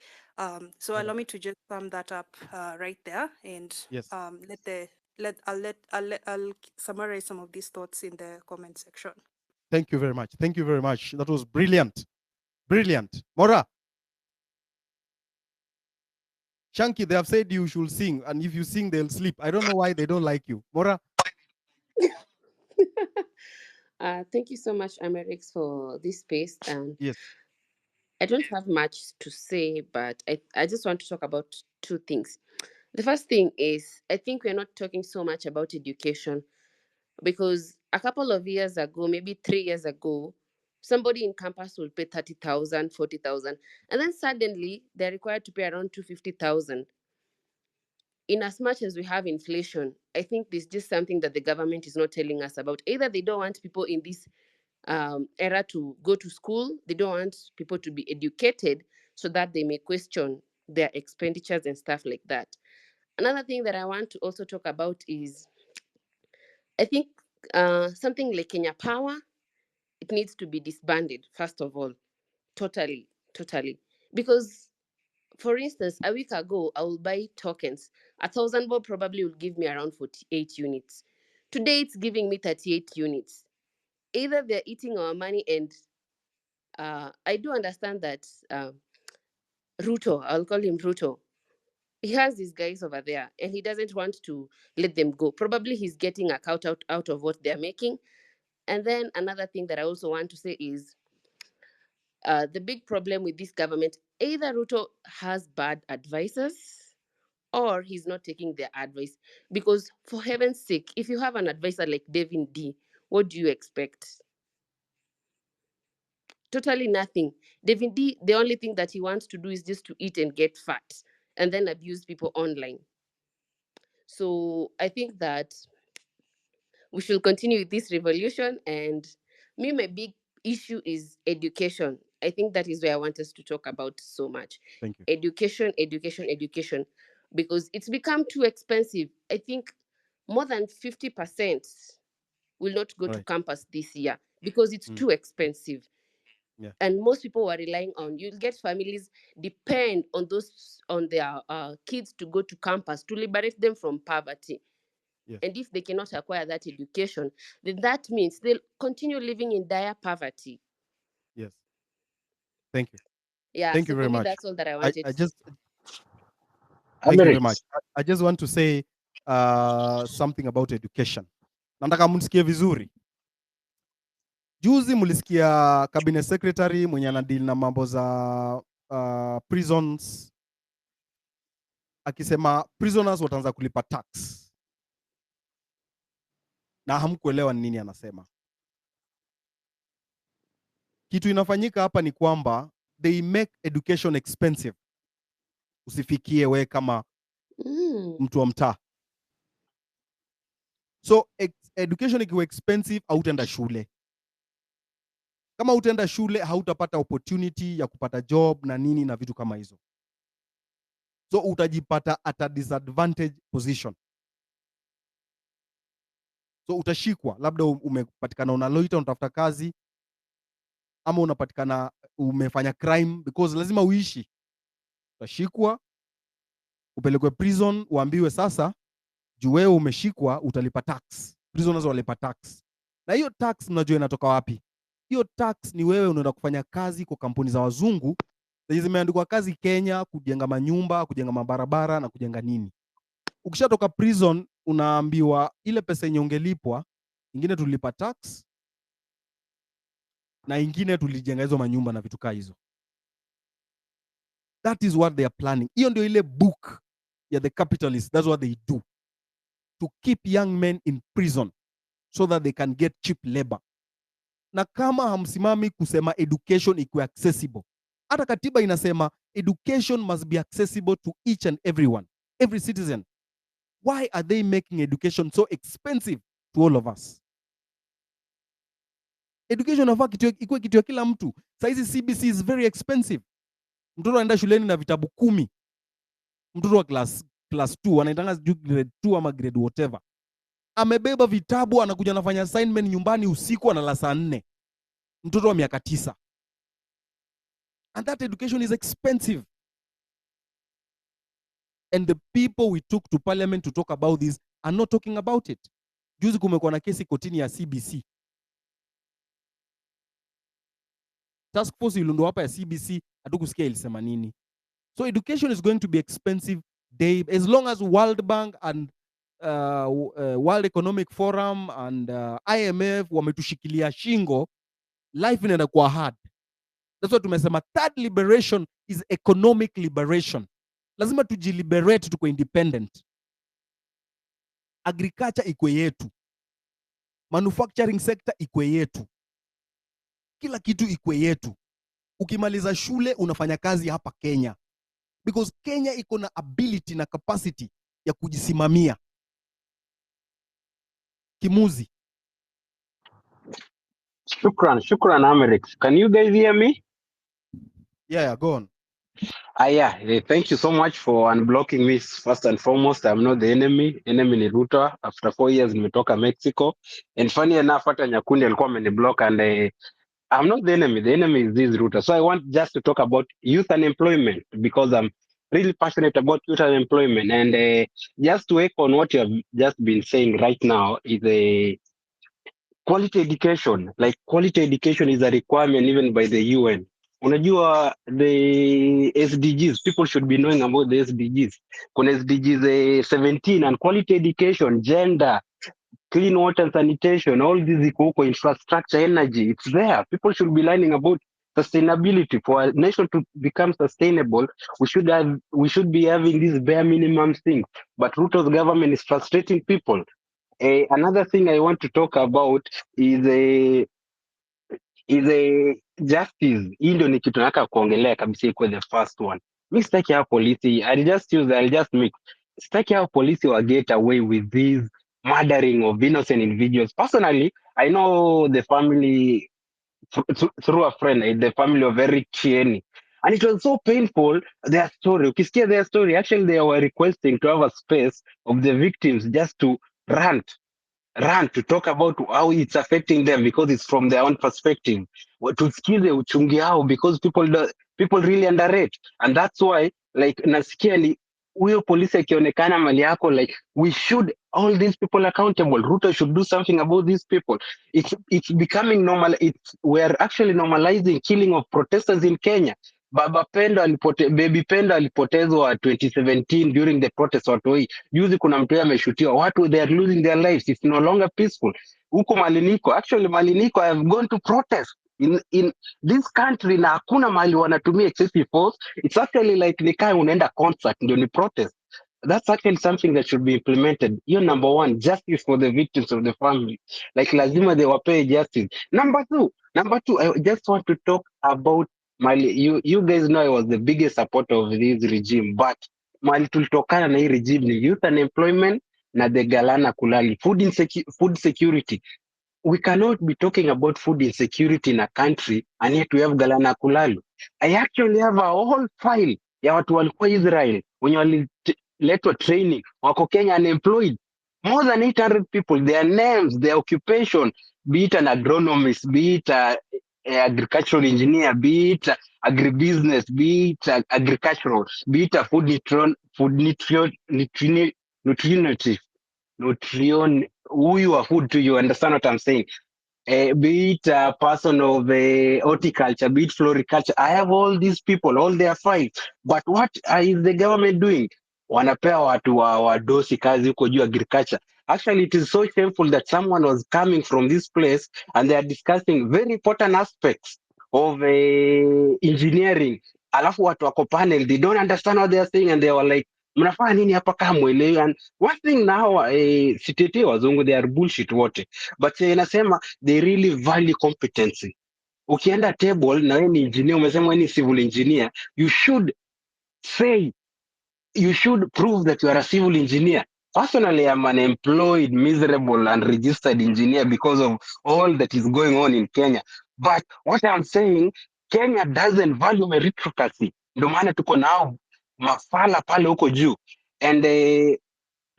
So All allow right. me to just sum that up right there, and Yes. I'll summarize some of these thoughts in the comment section. Thank you very much. Thank you very much. That was brilliant. Brilliant. Mora, Shanky, they have said you should sing, and if you sing, they'll sleep. I don't know why they don't like you. Mora? Thank you so much, Amerix, for this space. And Yes. I don't have much to say, but I just want to talk about two things. The first thing is, I think we're not talking so much about education, because a couple of years ago, maybe 3 years ago, somebody in campus will pay 30,000, 40,000, and then suddenly they're required to pay around 250,000. In as much as we have inflation, I think there's just something that the government is not telling us about. Either they don't want people in this era to go to school, they don't want people to be educated so that they may question their expenditures and stuff like that. Another thing that I want to also talk about is, I think something like Kenya Power, it needs to be disbanded, first of all, totally, totally. Because, for instance, a week ago, I will buy tokens. 1,000 bob probably will give me around 48 units. Today, it's giving me 38 units. Either they're eating our money, and I do understand that Ruto, I'll call him Ruto, he has these guys over there and he doesn't want to let them go. Probably he's getting a cut out of what they're making. And then another thing that I also want to say is, the big problem with this government, either Ruto has bad advisors or he's not taking their advice. Because for heaven's sake, if you have an advisor like Devin D, what do you expect? Totally nothing. Devin D, the only thing that he wants to do is just to eat and get fat and then abuse people online. So I think that we should continue with this revolution. And my big issue is education. I think that is where I want us to talk about so much. Thank you. Education, education, education. Because it's become too expensive. I think more than 50% will not go All to right. campus this year because it's too expensive. Yeah. And most people are relying on, you'll get families depend on their kids to go to campus to liberate them from poverty. Yes. And if they cannot acquire that education, then that means they'll continue living in dire poverty. Yes. Thank you. Yeah, Thank so you for very me, much. that's all that I I, wanted I to say. just thank you very much. Amerix. I just want to say something about education. Nataka mnisikie vizuri. Juzi mlisikia cabinet secretary mwenye anadeal na mambo za prisons akisema prisoners wataanza kulipa tax, na hamkuelewa ni nini anasema. Kitu inafanyika hapa ni kwamba they make education expensive. Usifikie we kama mtu wa mtaa. So education ikiwa expensive, hautaenda shule. Kama utaenda shule hautapata opportunity ya kupata job na nini na vitu kama hizo, so utajipata at a disadvantage position. So utashikwa, labda umepatikana unaloita unatafuta kazi, ama unapatikana umefanya crime, because lazima uishi. Utashikwa, upelekwe prison, uambiwe sasa juu wewe umeshikwa utalipa tax. Prisoners walipa tax, na hiyo tax mnajua inatoka wapi? Hiyo tax ni wewe unaenda kufanya kazi kwa kampuni za wazungu zenye zimeandikwa kazi Kenya, kujenga manyumba, kujenga mabarabara na kujenga nini. Ukishatoka prison unaambiwa ile pesa yenye ungelipwa, ingine tulipa tax na ingine tulijenga hizo manyumba na vitu kaa hizo. That is what they are planning. Hiyo ndio ile book ya the capitalists. That's what they do, to keep young men in prison so that they can get cheap labor. Na kama hamsimami kusema education ikuwe accessible, hata katiba inasema education must be accessible to each and everyone, every citizen. Why are they making education so expensive to all of us? Education inafaa ikuwe kitu ya kila mtu. Saizi CBC is very expensive. Mtoto anaenda shuleni na vitabu 10. Mtoto wa class 2 anaendanga grade 2 ama grade whatever, amebeba vitabu, anakuja anafanya assignment nyumbani usiku, analala saa 4. Mtoto wa miaka 9. And that education is expensive. And the people we took to parliament to talk about this are not talking about it. Juzi kumekuwa na kesi kotini ya CBC. Task force iliundwa hapa ya CBC, hatukusikia ilisema nini. So education is going to be expensive day, as long as World Bank and World Economic Forum and IMF wametushikilia shingo, life inaenda kuwa hard. That's what tumesema third liberation is economic liberation. Lazima tujiliberate, tuko independent. Agriculture ikwe yetu, manufacturing sector ikwe yetu, kila kitu ikwe yetu. Ukimaliza shule unafanya kazi hapa Kenya, because Kenya iko na ability na capacity ya kujisimamia. Kimuzi. Shukran, Amerix. Can you guys hear me? Yeah, go on. Yeah, thank you so much for unblocking me. First and foremost, I'm not the enemy. Enemy ni Ruto. After 4 years, nimetoka Mexico. And funny enough, hata Nyakundi alikuwa ameniblock, and I'm not the enemy. The enemy is this Ruto. So I want just to talk about youth unemployment, because I'm really passionate about youth unemployment. And just to echo on what you have just been saying right now is quality education. Like, quality education is a requirement even by the UN. Unajua, the SDGs, people should be knowing about the SDGs. Kuna SDGs 17, and quality education, gender, clean water and sanitation, all these iko huko, infrastructure, energy, it's there. People should be learning about sustainability. For a nation to become sustainable, we should be having these bare minimum things. But Ruto's government is frustrating people. Another thing I want to talk about is justice. Hii ndio ni kitu nataka kuongelea kabisa, ikuwe the first one. Mi sitaki hao polisi, I'll just mix. Sitaki hao polisi wa get away with this murdering of innocent individuals. Personally, I know the family through a friend, the family of Eric Chieni. And it was so painful, their story. Ukisikia their story, actually they were requesting to have a space of the victims just to rant to talk about how it's affecting them, because it's from their own perspective. Tusikize uchungi hao, because people really underrate. And that's why, like, nasikia ni huyo polisi akionekana mali yako, like, we should all these people accountable. Ruto should do something about these people. It's becoming normal. We're actually normalizing killing of protesters in Kenya. Baby Pendo alipotezwa 2017 during the protest Watoi. Juzi kuna mtu ameshutiwa. Watu, they are losing their lives. It's no longer peaceful. Huko Maliniko, actually Maliniko, I have gone to protest in this country, na hakuna mahali wanatumia excessive force. It's actually like the kind unaenda concert ndio ni protest. That's actually something that should be implemented. Hiyo number one, justice for the victims of the family. Like, lazima they pay justice. Number two, I just want to talk about Mali. You guys know I was the biggest supporter of this regime, but Mali tulitokana na hii regime ni youth unemployment na the Galana Kulali, food security. we cannot be talking about food insecurity in a country and yet we have Galana Kulalu. I actually have a whole file ya watu walikuwa Israel wenye waliletwa training wako Kenya unemployed, more than 800 people, their names, their occupation, be it an agronomist, be it a agricultural engineer, be it agribusiness, be it agricultural, be it a nutritionist, who you are food to, you understand what I'm saying? Be it a person of horticulture, be it floriculture. I have all these people, all their files. But what is the government doing? Wanapea watu wadosi kazi huko juu agriculture. Actually, it is so shameful that someone was coming from this place and they are discussing very important aspects of engineering. Alafu watu wako panel, they don't understand what they are saying and they were like, mnafanya nini hapa kama mwelewi? And one thing now, sitete wazungu, they are bullshit wote. But inasema they really value competency. Ukienda table na wewe ni engineer, umesema wewe ni civil engineer, you should prove that you are a civil engineer. Personally, I'm an employed, miserable, and registered engineer because of all that is going on in Kenya. But what I'm saying, Kenya doesn't value meritocracy. Ndio maana tuko nao mafala pale huko juu. And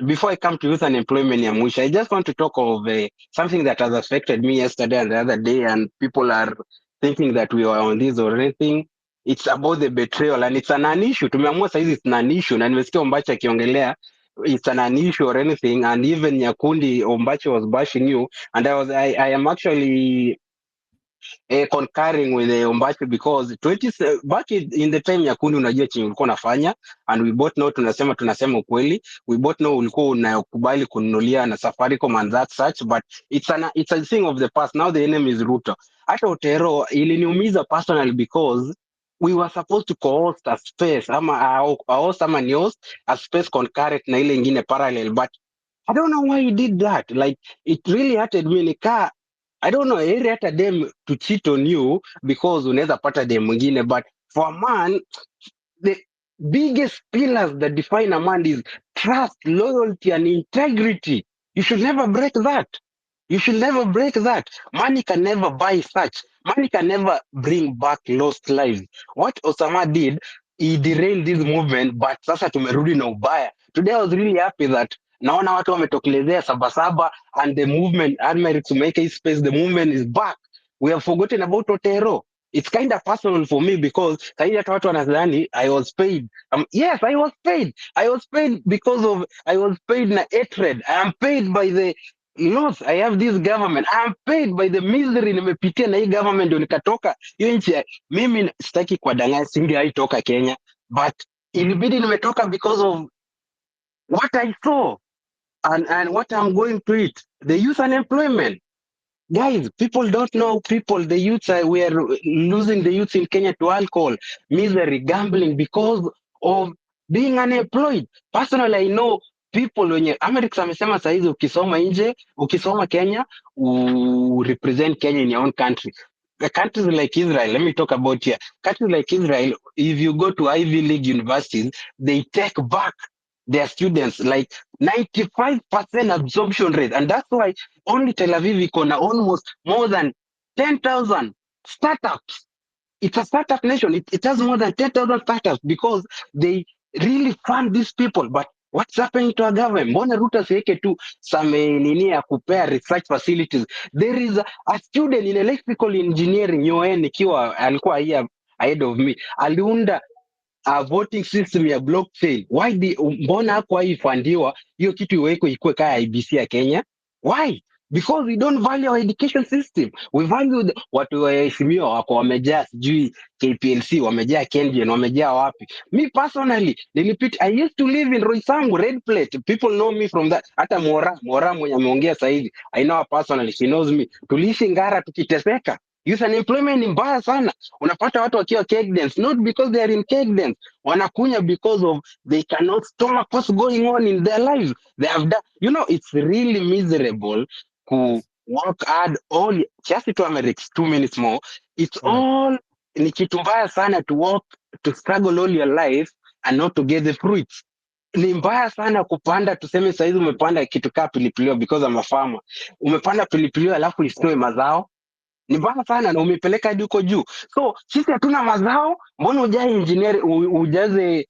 before I come to youth unemployment, Yamush, I just want to talk of something that has affected me yesterday and the other day, and people are thinking that we are on this or anything. It's about the betrayal, and it's an issue. Tumeamua saizi it's an issue, na nimesikia Ombachi akiongelea it's an issue or anything, and even Nyakundi Ombachi was bashing you, and I am actually concurring with Ombachi because back in the time Nyakundi, unajua chenye ulikuwa unafanya, and we both know, tunasema ukweli, we both know ulikuwa unakubali kununulia na Safaricom and that such, but it's a thing of the past. Now the enemy is Ruto. Hata Otero iliniumiza personally because we were supposed to co-host a space ama ni host a space concurrent na ile ingine parallel, but I don't know why he did that. Like, it really hurted me. Nika, I don't know, heri hata dem to cheat on you because unaweza pata dem mwingine, but for a man, the biggest pillars that define a man is trust, loyalty, and integrity. You should never break that. You should never break that. Money can never buy such. Money can never bring back lost lives. What Osama did, he derailed this movement, but sasa tumerudi na ubaya. Today I was really happy that naona watu wametokelezea sabasaba and the movement, Almeric to make a space, the movement is back. We have forgotten about Otero. It's kind of personal for me because saidi hata watu wanadhani I was paid. Yes, I was paid. I was paid because of, I was paid na hatred. I am paid by the loss. I have this government. I am paid by the misery nimepitia na hii government ndio nikatoka hiyo nchi. Mimi sitaki kuwadanganya, singeaitoka Kenya, but ilibidi nimetoka because of what I saw and what I'm going to it. The youth unemployment. Guys, people don't know people. The youths we are losing the youth in Kenya to alcohol, misery, gambling because of being unemployed. Personally, I know people wenye America amesema saizi ukisoma nje, ukisoma Kenya, represent Kenya in your own country. The countries like Israel, let me talk about here. Countries like Israel, if you go to Ivy League universities, they take back their students like 95% absorption rate. And that's why only Tel Aviv iko na almost more than 10,000 startups. It's a startup nation. It has more than 10,000 startups because they really fund these people. But what's happening to our government? Mbona Ruto asiweke tu some nini ya kupea research facilities? There is a student in electrical engineering UN ikiwa alikuwa here ahead of me. Aliunda a voting system ya blockchain. Mbona hapo haifandiwa hiyo kitu iwekwe ikuwe kaya IBC ya Kenya? Why? Because we don't value our education system. We value watu waheshimiwa wako wamejaa, sijui KPLC wamejaa, Kengen wamejaa wapi. Me personally, I used to live in Roysambu, Red Plate. People know me from that. Hata Mora mwenye ameongea sasa hivi, I know her personally, she knows me. Tuliishi Ngara tukiteseka. Youth unemployment ni mbaya sana. Unapata watu wakiwa kegdens, not because they are in kegdens, wanakunya because of they cannot stomach what's going on in their lives. They have done, it's really miserable to work hard all, just to America, 2 minutes more. It's all, ni kitu mbaya sana to work, to struggle all your life and not to get the fruits. ni mbaya sana kupanda, tuseme saizi umepanda kitu kaa pilipili because I'm a farmer. Umepanda pilipili alafu isitoe mazao, ni mbaya sana na umepeleka hadi huko juu. So sisi hatuna mazao, mbona ujae engineer ujaze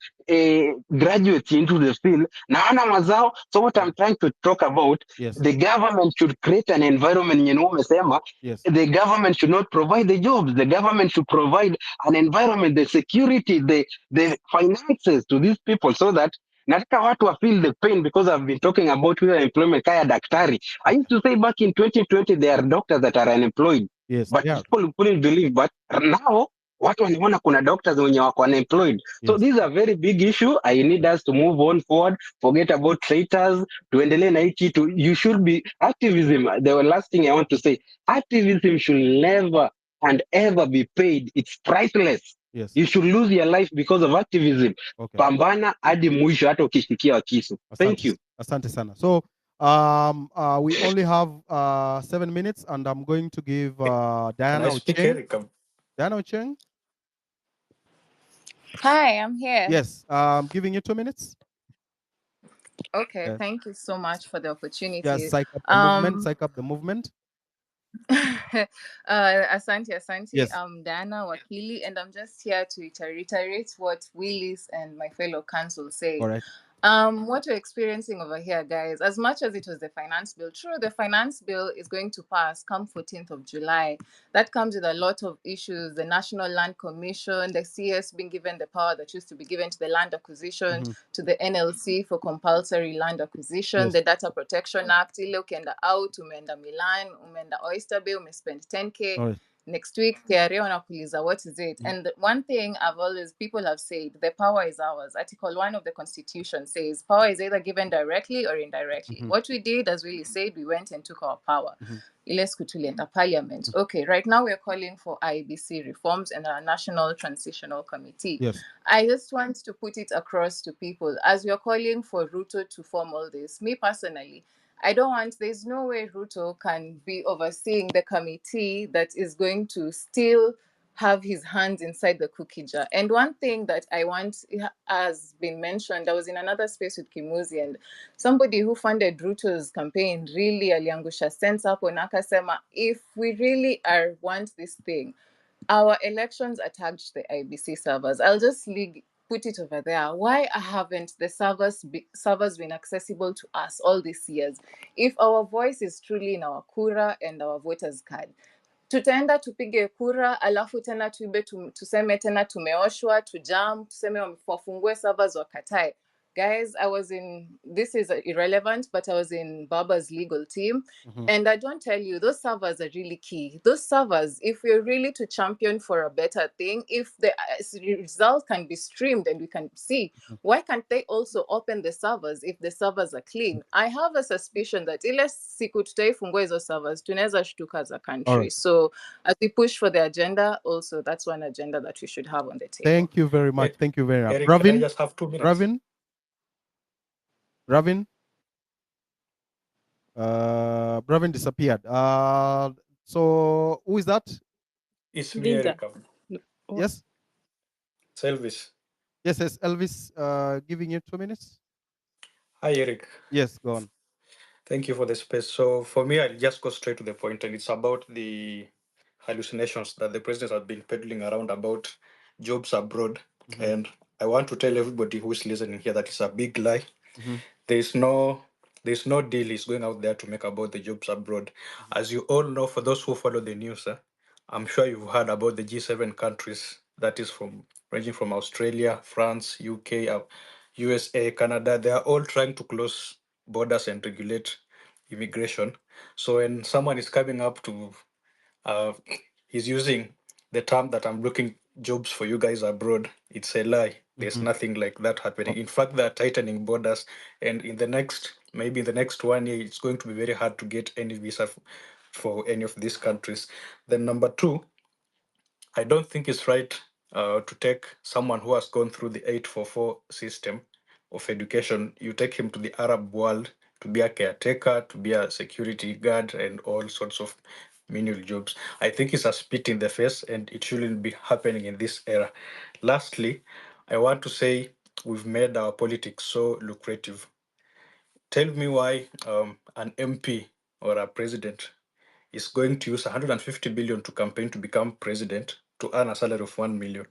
graduates into the field na hana mazao? So what I'm trying to talk about, Yes. the government should create an environment yenye umesema. Yes. The government should not provide the jobs. The government should provide an environment, the security, the finances to these people so that nataka watu wa feel the pain because I've been talking about employment kaya daktari. I used to say back in 2020 there are doctors that are unemployed. Yes. But Yeah. people couldn't believe. But now watu wanaona kuna doctors wenye wako unemployed. So Yes. this is a very big issue. I need us to move on forward, forget about traitors, tuendelee na hii kitu. You should be activism. The last thing I want to say, activism should never and ever be paid. It's priceless. Yes. You should lose your life because of activism. Okay. Pambana hadi mwisho hata ukishikia kisu. Thank you. Asante sana. So we only have 7 minutes, and I'm going to give Can Diana I speak, Ocheng. Eric? Diana Ocheng. Hi, I'm here. Yes, I'm giving you 2 minutes. Okay, Yes. thank you so much for the opportunity. Just psych up the movement. Psych up the movement. Asante. Yes. I'm Diana Wakili, and I'm just here to reiterate what Willis and my fellow council said. All right. What we're experiencing over here, guys, as much as it was the finance bill, true, the finance bill is going to pass come 14th of July. That comes with a lot of issues. The National Land Commission, the CS being given the power that used to be given to the Land Acquisition, to the NLC for compulsory land acquisition, the Data Protection Act, ile ukienda out, umeenda Milan, umeenda Oyster Bay, umespend 10K. All right. Next week, KRA wanakuuliza, what is it? And one thing people have said, the power is ours. Article 1 of the Constitution says power is either given directly or indirectly. What we did, as Willie said, we went and took our power. Ile siku tulienda parliament. Okay, right now we're calling for IBC reforms and our National Transitional Committee. Yes. I just want to put it across to people. As we are calling for Ruto to form all this, me personally, there's no way Ruto can be overseeing the committee that is going to still have his hands inside the cookie jar. And one thing that I want has been mentioned, I was in another space with Kimuzi, and somebody who funded Ruto's campaign really aliangusha sense hapo na akasema, if we really want this thing, our elections attached the IBC servers. I'll just put it over there. Why haven't the servers been accessible to us all these years? If our voice is truly in our kura and our voters card, tutaenda tupige kura alafu tena tuseme tena tumeoshwa, tujam, tuseme wafungue servers wakatae. Guys, this is irrelevant, but I was in Baba's legal team. And I don't tell you, those servers are really key. Those servers, if we're really to champion for a better thing, if the result can be streamed and we can see, why can't they also open the servers if the servers are clean? I have a suspicion that ile siku tutaifungua hizo servers, tunaweza shtuka as a country. Right. So as we push for the agenda, also that's one agenda that we should have on the table. Thank you very much. Thank you very much. Eric, Ravin? can I just have 2 minutes? Ravin? Ravin disappeared. So who is that? It's me, Eric. Yes? It's Elvis. Yes, Elvis, giving you 2 minutes. Hi, Eric. Yes, go on. Thank you for the space. So for me, I'll just go straight to the point, and it's about the hallucinations that the president has been peddling around about jobs abroad. And I want to tell everybody who's listening here that it's a big lie. There's no deal is going out there to make about the jobs abroad. As you all know, for those who follow the news, I'm sure you've heard about the G7 countries, that is ranging from Australia, France, UK, USA, Canada. They are all trying to close borders and regulate immigration. So when someone is coming up to he's using the term that I'm looking jobs for you guys abroad, it's a lie. There's nothing like that happening. In fact, they're tightening borders, and maybe in the next 1 year, it's going to be very hard to get any visa for any of these countries. Then number two, I don't think it's right to take someone who has gone through the 844 system of education, you take him to the Arab world to be a caretaker, to be a security guard, and all sorts of menial jobs. I think it's a spit in the face, and it shouldn't be happening in this era. Lastly, I want to say we've made our politics so lucrative. Tell me why an MP or a president is going to use 150 billion to campaign to become president to earn a salary of 1 million.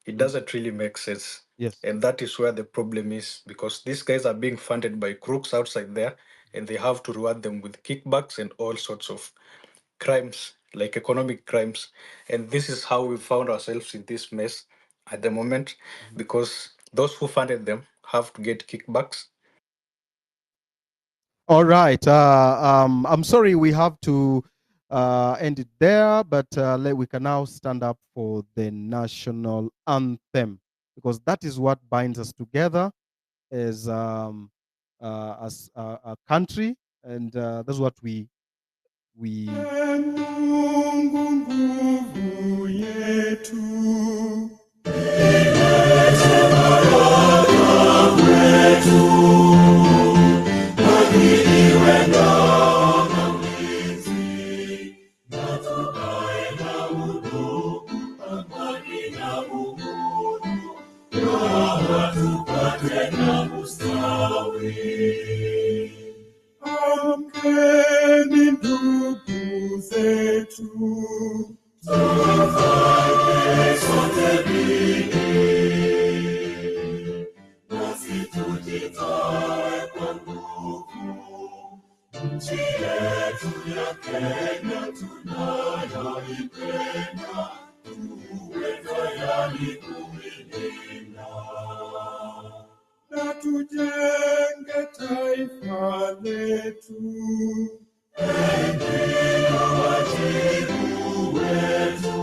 It doesn't really make sense. Yes. And that is where the problem is, because these guys are being funded by crooks outside there, and they have to reward them with kickbacks and all sorts of crimes, like economic crimes. And this is how we found ourselves in this mess at the moment, because those who funded them have to get kickbacks. All right. I'm sorry we have to end it there, but we can now stand up for the national anthem, because that is what binds us together as a country, and that's what we. Mungu nguvu yetu. Amkeni ndugu zetu, tufanye sote bidii, nasi tujitoe kwa nguvu. Nchi yetu ya Kenya tunayoipenda, tuwe tayari kuilinda. Na tujenge taifa letu. Ndio wajibu wetu.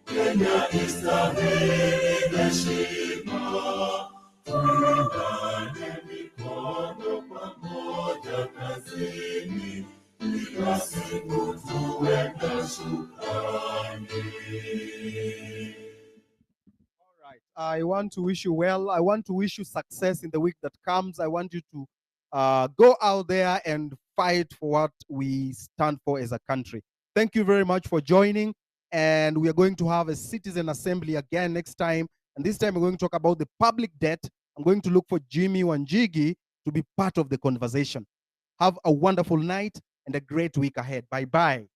Kenya istahili heshima. Tuungane mikono pamoja kazini, kila siku tuwe na shukrani. I want to wish you well. I want to wish you success in the week that comes. I want you to go out there and fight for what we stand for as a country. Thank you very much for joining. And we are going to have a citizen assembly again next time. And this time we're going to talk about the public debt. I'm going to look for Jimmy Wanjigi to be part of the conversation. Have a wonderful night and a great week ahead. Bye-bye.